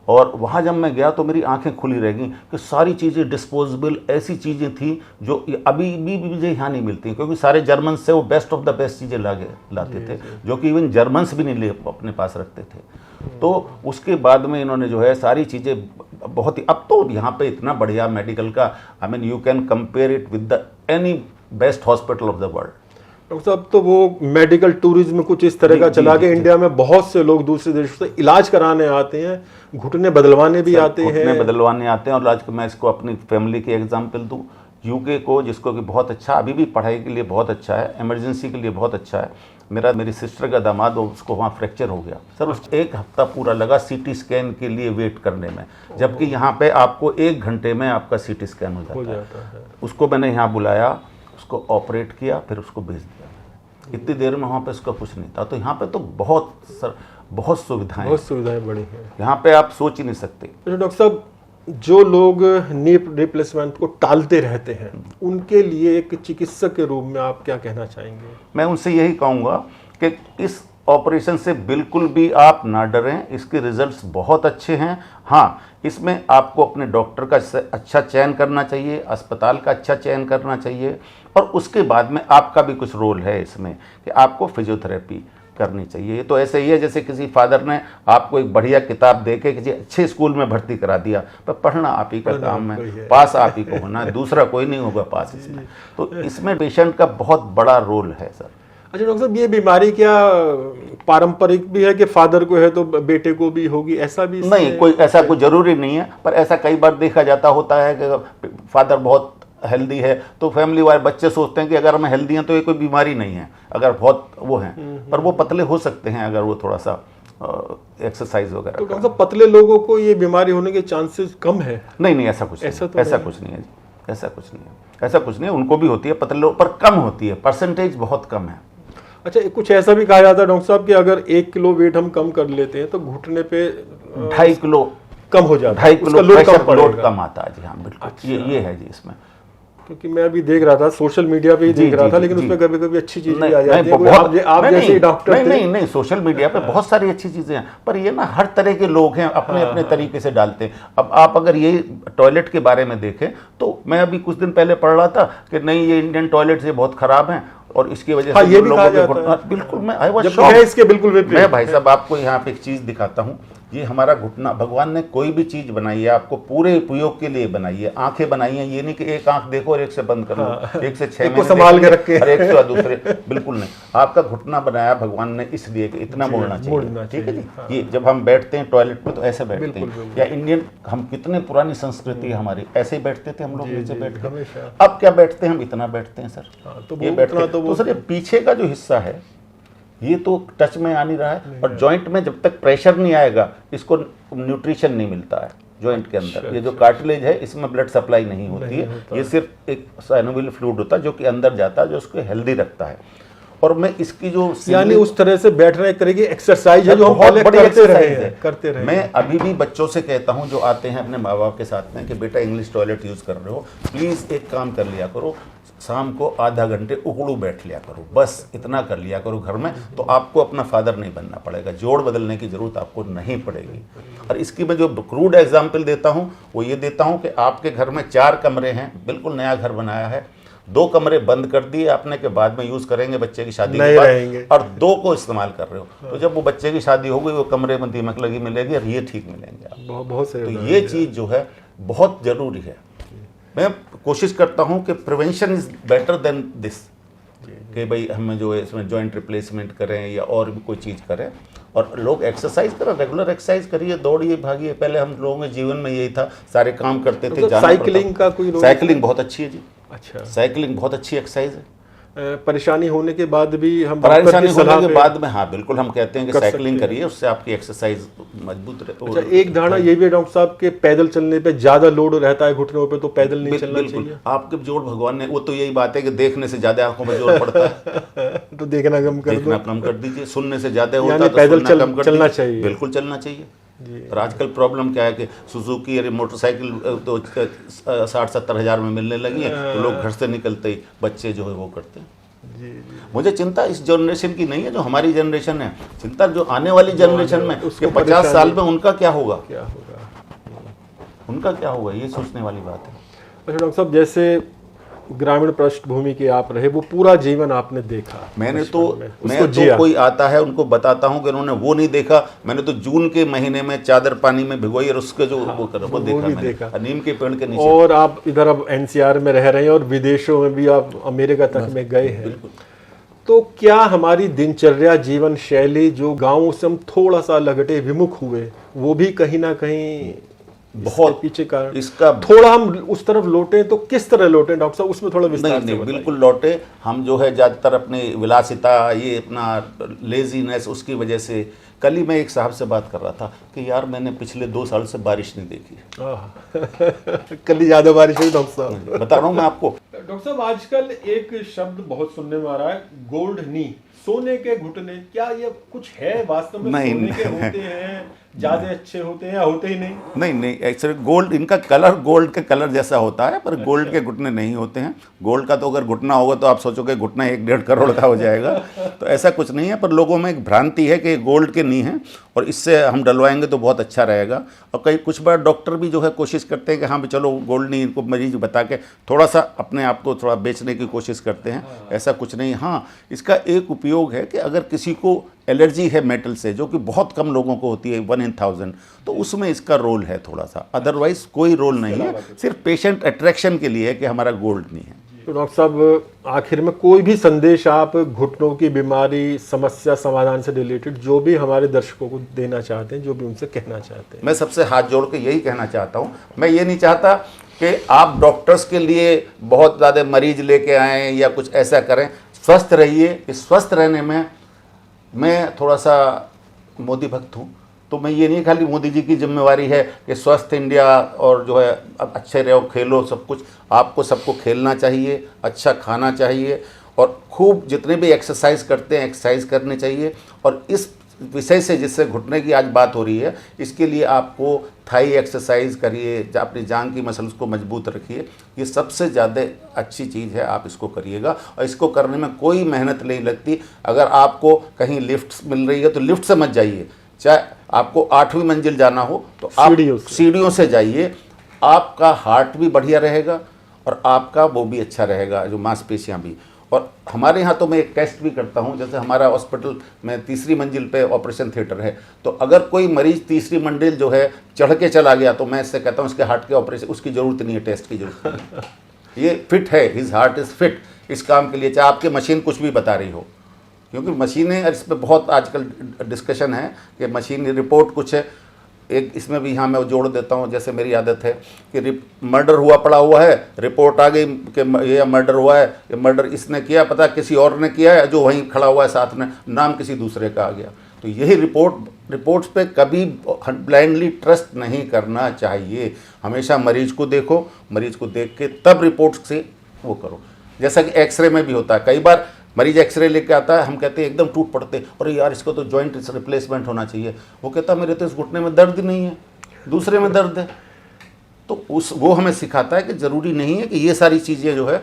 और वहाँ जब मैं गया तो मेरी आंखें खुली रह गई कि सारी चीज़ें डिस्पोजेबल ऐसी चीज़ें थी जो अभी भी मुझे यहाँ नहीं मिलती, क्योंकि सारे जर्मन से वो बेस्ट ऑफ द बेस्ट चीज़ें लाते थे, जो कि इवन जर्मन्स भी नहीं ले अपने पास रखते थे। तो उसके बाद में इन्होंने जो है सारी चीज़ें बहुत ही, अब तो यहाँ पे इतना बढ़िया मेडिकल का, I mean you can compare it with the any best hospital of the world. Doctor साहब, तो वो मेडिकल टूरिज्म कुछ इस तरह का चला के इंडिया में बहुत से लोग दूसरे देशों से इलाज कराने आते हैं, घुटने बदलवाने भी आते हैं। घुटने बदलवाने आते हैं। और आज मैं इसको अपनी फैमिली की एग्जांपल दूं, UK को, जिसको कि बहुत अच्छा, अभी भी पढ़ाई के लिए बहुत अच्छा है, इमरजेंसी के लिए बहुत अच्छा है। मेरी सिस्टर का दामाद, उसको वहाँ फ्रैक्चर हो गया सर, उसको 1 हफ्ता पूरा लगा CT स्कैन के लिए वेट करने में, जबकि यहाँ पे आपको 1 घंटे में आपका CT स्कैन हो जाता है। उसको मैंने यहाँ बुलाया, उसको ऑपरेट किया, फिर उसको भेज दिया। इतनी देर में वहाँ पे उसका कुछ नहीं था। तो यहाँ पे तो बहुत सुविधाएं बड़ी हैं। यहाँ पे आप सोच ही नहीं सकते। डॉक्टर साहब, जो लोग नी रिप्लेसमेंट को टालते रहते हैं, उनके लिए एक चिकित्सक के रूप में आप क्या कहना चाहेंगे? मैं उनसे यही कहूँगा कि इस ऑपरेशन से बिल्कुल भी आप ना डरें, इसके रिजल्ट्स बहुत अच्छे हैं। हाँ, इसमें आपको अपने डॉक्टर का अच्छा चयन करना चाहिए, अस्पताल का अच्छा चयन करना चाहिए, और उसके बाद में आपका भी कुछ रोल है इसमें कि आपको फिजियोथेरेपी करनी चाहिए। ये तो ऐसे ही है जैसे किसी फादर ने आपको एक बढ़िया किताब दे के किसी अच्छे स्कूल में भर्ती करा दिया, पर पढ़ना आप ही का काम है, पास आप ही को होना है, दूसरा कोई नहीं होगा पास इसमें। तो इसमें पेशेंट का बहुत बड़ा रोल है सर। अच्छा डॉक्टर साहब, ये बीमारी क्या पारंपरिक भी है कि फादर को है तो बेटे को भी होगी, ऐसा भी नहीं? कोई ऐसा कोई जरूरी नहीं है, पर ऐसा कई बार देखा जाता होता है कि फादर बहुत हेल्दी है तो फैमिली वाले बच्चे सोचते हैं कि अगर हम हेल्दी हैं तो ये कोई बीमारी नहीं है, अगर बहुत वो हैं, पर वो पतले हो सकते हैं अगर वो थोड़ा सा एक्सरसाइज वगैरह। तो डॉक्टर साहब, पतले लोगों को ये बीमारी होने के चांसेस कम है? नहीं, ऐसा कुछ नहीं है, ऐसा कुछ नहीं है। उनको भी होती है पतले लोग, पर कम होती है, परसेंटेज बहुत कम है। अच्छा, कुछ ऐसा भी कहा जाता है डॉक्टर साहब कि अगर 1 किलो वेट हम कम कर लेते हैं तो घुटने पे 2.5 किलो कम हो जाता है, 2.5 किलो लोड कम आता है जी। हाँ बिल्कुल। अच्छा। ये है जी इसमें। क्योंकि मैं अभी देख रहा था, सोशल मीडिया पे ही देख रहा था, लेकिन उसमें कभी कभी अच्छी चीजें भी आ जाती हैं। आप जैसे डॉक्टर नहीं, सोशल मीडिया पे बहुत सारी अच्छी चीजें हैं, पर ये ना हर तरह के लोग हैं, अपने अपने तरीके से डालते हैं। अब आप अगर ये टॉयलेट के बारे में देखें तो मैं अभी कुछ दिन पहले पढ़ रहा था कि नहीं, ये इंडियन टॉयलेट ये बहुत खराब हैं और इसकी वजह से ये भी कहा जाता है। बिल्कुल, मैं इसके बिल्कुल विपरीत। मैं भाई साहब आपको यहाँ पे एक चीज दिखाता हूँ। ये हमारा घुटना, भगवान ने कोई भी चीज बनाई है आपको पूरे उपयोग के लिए बनाई है। आंखें बनाई है, ये नहीं कि एक आंख देखो और एक से बंद कर लो, 1 से 6 महीने संभाल के रखे और 1 से दूसरे, बिल्कुल नहीं। आपका घुटना बनाया भगवान ने इसलिए कि इतना मोड़ना चाहिए, ठीक है जी। ये जब हम बैठते हैं टॉयलेट में तो ऐसे बैठते हैं, या इंडियन, हम कितने पुरानी संस्कृति है हमारी, ऐसे ही बैठते थे हम लोग नीचे बैठ के। अब क्या बैठते हैं हम, इतना बैठते हैं सर, ये बैठते हैं। दूसरे पीछे का जो हिस्सा है ये तो टच में आ नहीं रहा है। और जॉइंट में जब तक प्रेशर नहीं आएगा इसको न्यूट्रिशन नहीं मिलता है जॉइंट के अंदर। ये जो कार्टिलेज है इसमें ब्लड सप्लाई नहीं होती है, ये सिर्फ एक साइनोवियल फ्लूइड होता है जो कि अंदर जाता है, जो उसको हेल्दी रखता है। और मैं इसकी जो यानी उस तरह से बैठना एक तरह की एक्सरसाइज है जो हम बहुत पहले बड़ी करते रहे। मैं अभी भी बच्चों से कहता हूं जो आते हैं अपने माँ बाप के साथ में कि बेटा इंग्लिश टॉयलेट यूज कर रहे हो, प्लीज एक काम कर लिया करो, शाम को आधा घंटे उकड़ू बैठ लिया करो, बस इतना कर लिया करो घर में, तो आपको अपना फादर नहीं बनना पड़ेगा, जोड़ बदलने की जरूरत आपको नहीं पड़ेगी। और इसकी मैं जो क्रूड एग्जाम्पल देता हूँ वो ये देता हूँ कि आपके घर में 4 कमरे हैं, बिल्कुल नया घर बनाया है, 2 कमरे बंद कर दिए आपने के बाद में यूज करेंगे बच्चे की शादी के बाद, और 2 को इस्तेमाल कर रहे हो, तो जब वो बच्चे की शादी हो गई वो कमरे में दीमक लगी मिलेगी और ये ठीक मिलेंगे आप। बहुत सही। तो ये चीज़ जो है बहुत जरूरी है। मैं कोशिश करता हूं कि prevention is better than this, कि भाई हमें जो है इसमें जॉइंट रिप्लेसमेंट करें या और भी कोई चीज़ करें, और लोग एक्सरसाइज करें, रेगुलर एक्सरसाइज करिए, दौड़िए, भागिए। पहले हम लोगों के जीवन में यही था, सारे काम करते थे, साइकिलिंग का कोई साइकिलिंग बहुत अच्छी है जी। अच्छा, साइकिलिंग बहुत अच्छी एक्सरसाइज है। परेशानी होने के बाद भी हम परेशानी होने के बाद में हाँ बिल्कुल हम कहते हैं कि साइकिलिंग करिए, उससे आपकी एक्सरसाइज मजबूत रहे। अच्छा, एक धारणा ये भी है डॉक्टर साहब के पैदल चलने पे ज्यादा लोड रहता है घुटनों पे, तो पैदल नहीं चलना चाहिए। आपके जोड़ भगवान ने, वो तो यही बात है कि देखने से ज्यादा आंखों पर जोर पड़ता है तो देखना कम कर दो, कम कर दीजिए। सुनने से ज्यादा होता है तो पैदल चलना चाहिए, बिल्कुल चलना चाहिए। और आजकल प्रॉब्लम क्या है कि सुजुकी अरे मोटरसाइकिल तो 60-70 हज़ार में मिलने लगी है, तो लोग घर से निकलते ही बच्चे जो है वो करते हैं। मुझे चिंता इस जनरेशन की नहीं है, जो हमारी जनरेशन है, चिंता जो आने वाली जनरेशन में, उसके 50 साल में उनका क्या होगा, उनका क्या होगा, ये सोचने वाली बात है। अच्छा डॉक्टर साहब, जैसे ग्रामीण पृष्ठभूमि के आप रहे, वो पूरा जीवन आपने देखा। मैं तो कोई आता है उनको बताता हूं कि उन्होंने वो नहीं देखा, मैंने तो जून के महीने में चादर पानी में भिगोई और उसके जो वो देखा नीम के पेड़ के नीचे। और आप इधर अब एनसीआर में रह रहे हैं और विदेशों में भी आप अमेरिका तक में गए हैं, तो क्या हमारी दिनचर्या जीवन शैली जो गाँव से हम थोड़ा सा लगटे विमुख हुए, वो भी कहीं ना कहीं बहुत पीछे कारण इसका थोड़ा हम उस तरफ लौटे, तो किस तरह लौटे डॉक्टर साहब, उसमें थोड़ा विस्तार से नहीं, बिल्कुल लौटे। हम जो है ज़्यादातर अपनी विलासिता, ये अपना लेजीनेस, उसकी वजह से। कल ही मैं एक साहब से बात कर रहा था कि यार मैंने पिछले 2 साल से बारिश नहीं देखी। कल ही ज़्यादा बारिश हुई डॉक्टर साहब, बता रहा हूँ मैं आपको। डॉक्टर साहब, आजकल एक शब्द बहुत सुनने में आ रहा है, गोल्ड नी, सोने के घुटने। क्या ये कुछ है वास्तव में? सोने के होते हैं, ज्यादा अच्छे होते हैं या होते ही नहीं? नहीं, एक्चुअली गोल्ड, इनका कलर गोल्ड के कलर जैसा होता है, पर गोल्ड के घुटने नहीं होते हैं। गोल्ड का तो अगर घुटना होगा तो आप सोचोगे घुटना 1-1.5 करोड़ का हो जाएगा, तो ऐसा कुछ नहीं है। पर लोगों में एक भ्रांति है कि गोल्ड के नहीं है और इससे हम डलवाएंगे तो बहुत अच्छा रहेगा। और कई कुछ बार डॉक्टर भी जो है कोशिश करते हैं कि हाँ भी चलो गोल्ड नहीं, इनको मरीज बता के थोड़ा सा अपने आप को थोड़ा बेचने की कोशिश करते हैं। ऐसा कुछ नहीं। हाँ, इसका एक उपयोग है कि अगर किसी को एलर्जी है मेटल से, जो कि बहुत कम लोगों को होती है, 1 in 1000, तो उसमें इसका रोल है थोड़ा सा, अदरवाइज कोई रोल नहीं है। सिर्फ पेशेंट अट्रैक्शन के लिए है कि हमारा गोल्ड नहीं है। तो डॉक्टर साहब, आखिर में कोई भी संदेश आप घुटनों की बीमारी समस्या समाधान से रिलेटेड जो भी हमारे दर्शकों को देना चाहते हैं, जो भी उनसे कहना चाहते हैं? मैं सबसे हाथ जोड़ के यही कहना चाहता हूँ। मैं ये नहीं चाहता कि आप डॉक्टर्स के लिए बहुत ज़्यादा मरीज लेके आएँ या कुछ ऐसा करें। स्वस्थ रहिए। इस स्वस्थ रहने में मैं थोड़ा सा मोदी भक्त हूँ, तो मैं ये नहीं खाली मोदी जी की जिम्मेवारी है कि स्वस्थ इंडिया और जो है अच्छे रहो, खेलो, सब कुछ आपको, सबको खेलना चाहिए, अच्छा खाना चाहिए और खूब जितने भी एक्सरसाइज करते हैं एक्सरसाइज करनी चाहिए। और इस विषय से जिससे घुटने की आज बात हो रही है, इसके लिए आपको थाई एक्सरसाइज करिए, अपनी जांघ की मसल्स को मजबूत रखिए। ये सबसे ज़्यादा अच्छी चीज़ है, आप इसको करिएगा। और इसको करने में कोई मेहनत नहीं लगती। अगर आपको कहीं लिफ्ट मिल रही है तो लिफ्ट से मत जाइए, चाहे आपको 8वीं मंजिल जाना हो तो आप सीढ़ियों से जाइए। आपका हार्ट भी बढ़िया रहेगा और आपका वो भी अच्छा रहेगा, जो मांसपेशियाँ भी। और हमारे यहाँ तो मैं एक टेस्ट भी करता हूँ, जैसे हमारा हॉस्पिटल में 3री मंजिल पे ऑपरेशन थिएटर है, तो अगर कोई मरीज 3री मंजिल जो है चढ़ के चला गया तो मैं इससे कहता हूँ इसके हार्ट के ऑपरेशन, उसकी ज़रूरत नहीं है, टेस्ट की ज़रूरत नहीं है। ये फिट है, हिज हार्ट इज़ फिट इस काम के लिए, चाहे आपकी मशीन कुछ भी बता रही हो। क्योंकि मशीनें, इस पर बहुत आजकल डिस्कशन है कि मशीन रिपोर्ट कुछ है, एक इसमें भी यहाँ मैं जोड़ देता हूँ, जैसे मेरी आदत है कि मर्डर हुआ पड़ा हुआ है, रिपोर्ट आ गई कि ये मर्डर हुआ है, ये मर्डर इसने किया, पता किसी और ने किया है, जो वहीं खड़ा हुआ है साथ में, नाम किसी दूसरे का आ गया। तो यही रिपोर्ट्स पे कभी ब्लाइंडली ट्रस्ट नहीं करना चाहिए। हमेशा मरीज को देखो, मरीज को देख के तब रिपोर्ट्स से वो करो। जैसा कि एक्सरे में भी होता है, कई बार मरीज एक्सरे लेके आता है, हम कहते हैं एकदम टूट पड़ते, अरे यार इसको तो जॉइंट रिप्लेसमेंट होना चाहिए। वो कहता मेरे तो इस घुटने में दर्द ही नहीं है, दूसरे में दर्द है। तो वो हमें सिखाता है कि ज़रूरी नहीं है कि ये सारी चीज़ें जो है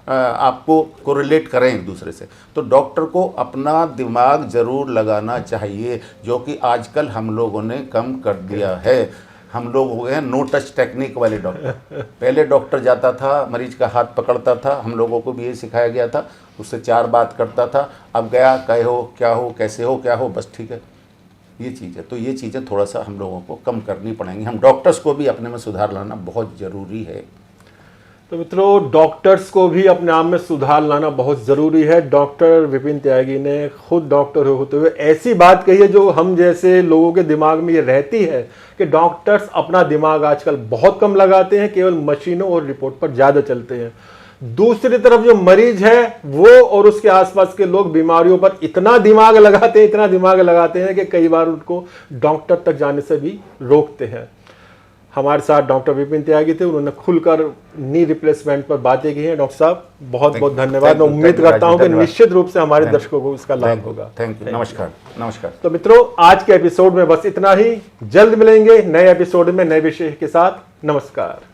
आपको कोरिलेट करें एक दूसरे से। तो डॉक्टर को अपना दिमाग ज़रूर लगाना चाहिए, जो कि आजकल हम लोगों ने कम कर दिया है। हम लोग हो गए हैं नो टच टेक्निक वाले डॉक्टर। पहले डॉक्टर जाता था, मरीज का हाथ पकड़ता था, हम लोगों को भी ये सिखाया गया था, उससे 4 बात करता था, अब गया कहे हो क्या हो कैसे हो क्या हो, बस ठीक है, ये चीज़ है। तो ये चीज़ें थोड़ा सा हम लोगों को कम करनी पड़ेंगी। हम डॉक्टर्स को भी अपने में सुधार लाना बहुत ज़रूरी है। तो मित्रों, डॉक्टर्स को भी अपने आप में सुधार लाना बहुत ज़रूरी है। डॉक्टर विपिन त्यागी ने खुद डॉक्टर होते हुए ऐसी बात कही है जो हम जैसे लोगों के दिमाग में ये रहती है कि डॉक्टर्स अपना दिमाग आजकल बहुत कम लगाते हैं, केवल मशीनों और रिपोर्ट पर ज़्यादा चलते हैं। दूसरी तरफ जो मरीज है वो और उसके आसपास के लोग बीमारियों पर इतना दिमाग लगाते हैं कि कई बार उनको डॉक्टर तक जाने से भी रोकते हैं। हमारे साथ डॉक्टर विपिन त्यागी थे, उन्होंने खुलकर नी रिप्लेसमेंट पर बातें की हैं। डॉक्टर साहब बहुत बहुत धन्यवाद। मैं उम्मीद करता हूं कि निश्चित रूप से हमारे दर्शकों को इसका लाभ होगा। Thank you. नमस्कार। नमस्कार। तो मित्रों, आज के एपिसोड में बस इतना ही। जल्द मिलेंगे नए एपिसोड में नए विषय के साथ। नमस्कार।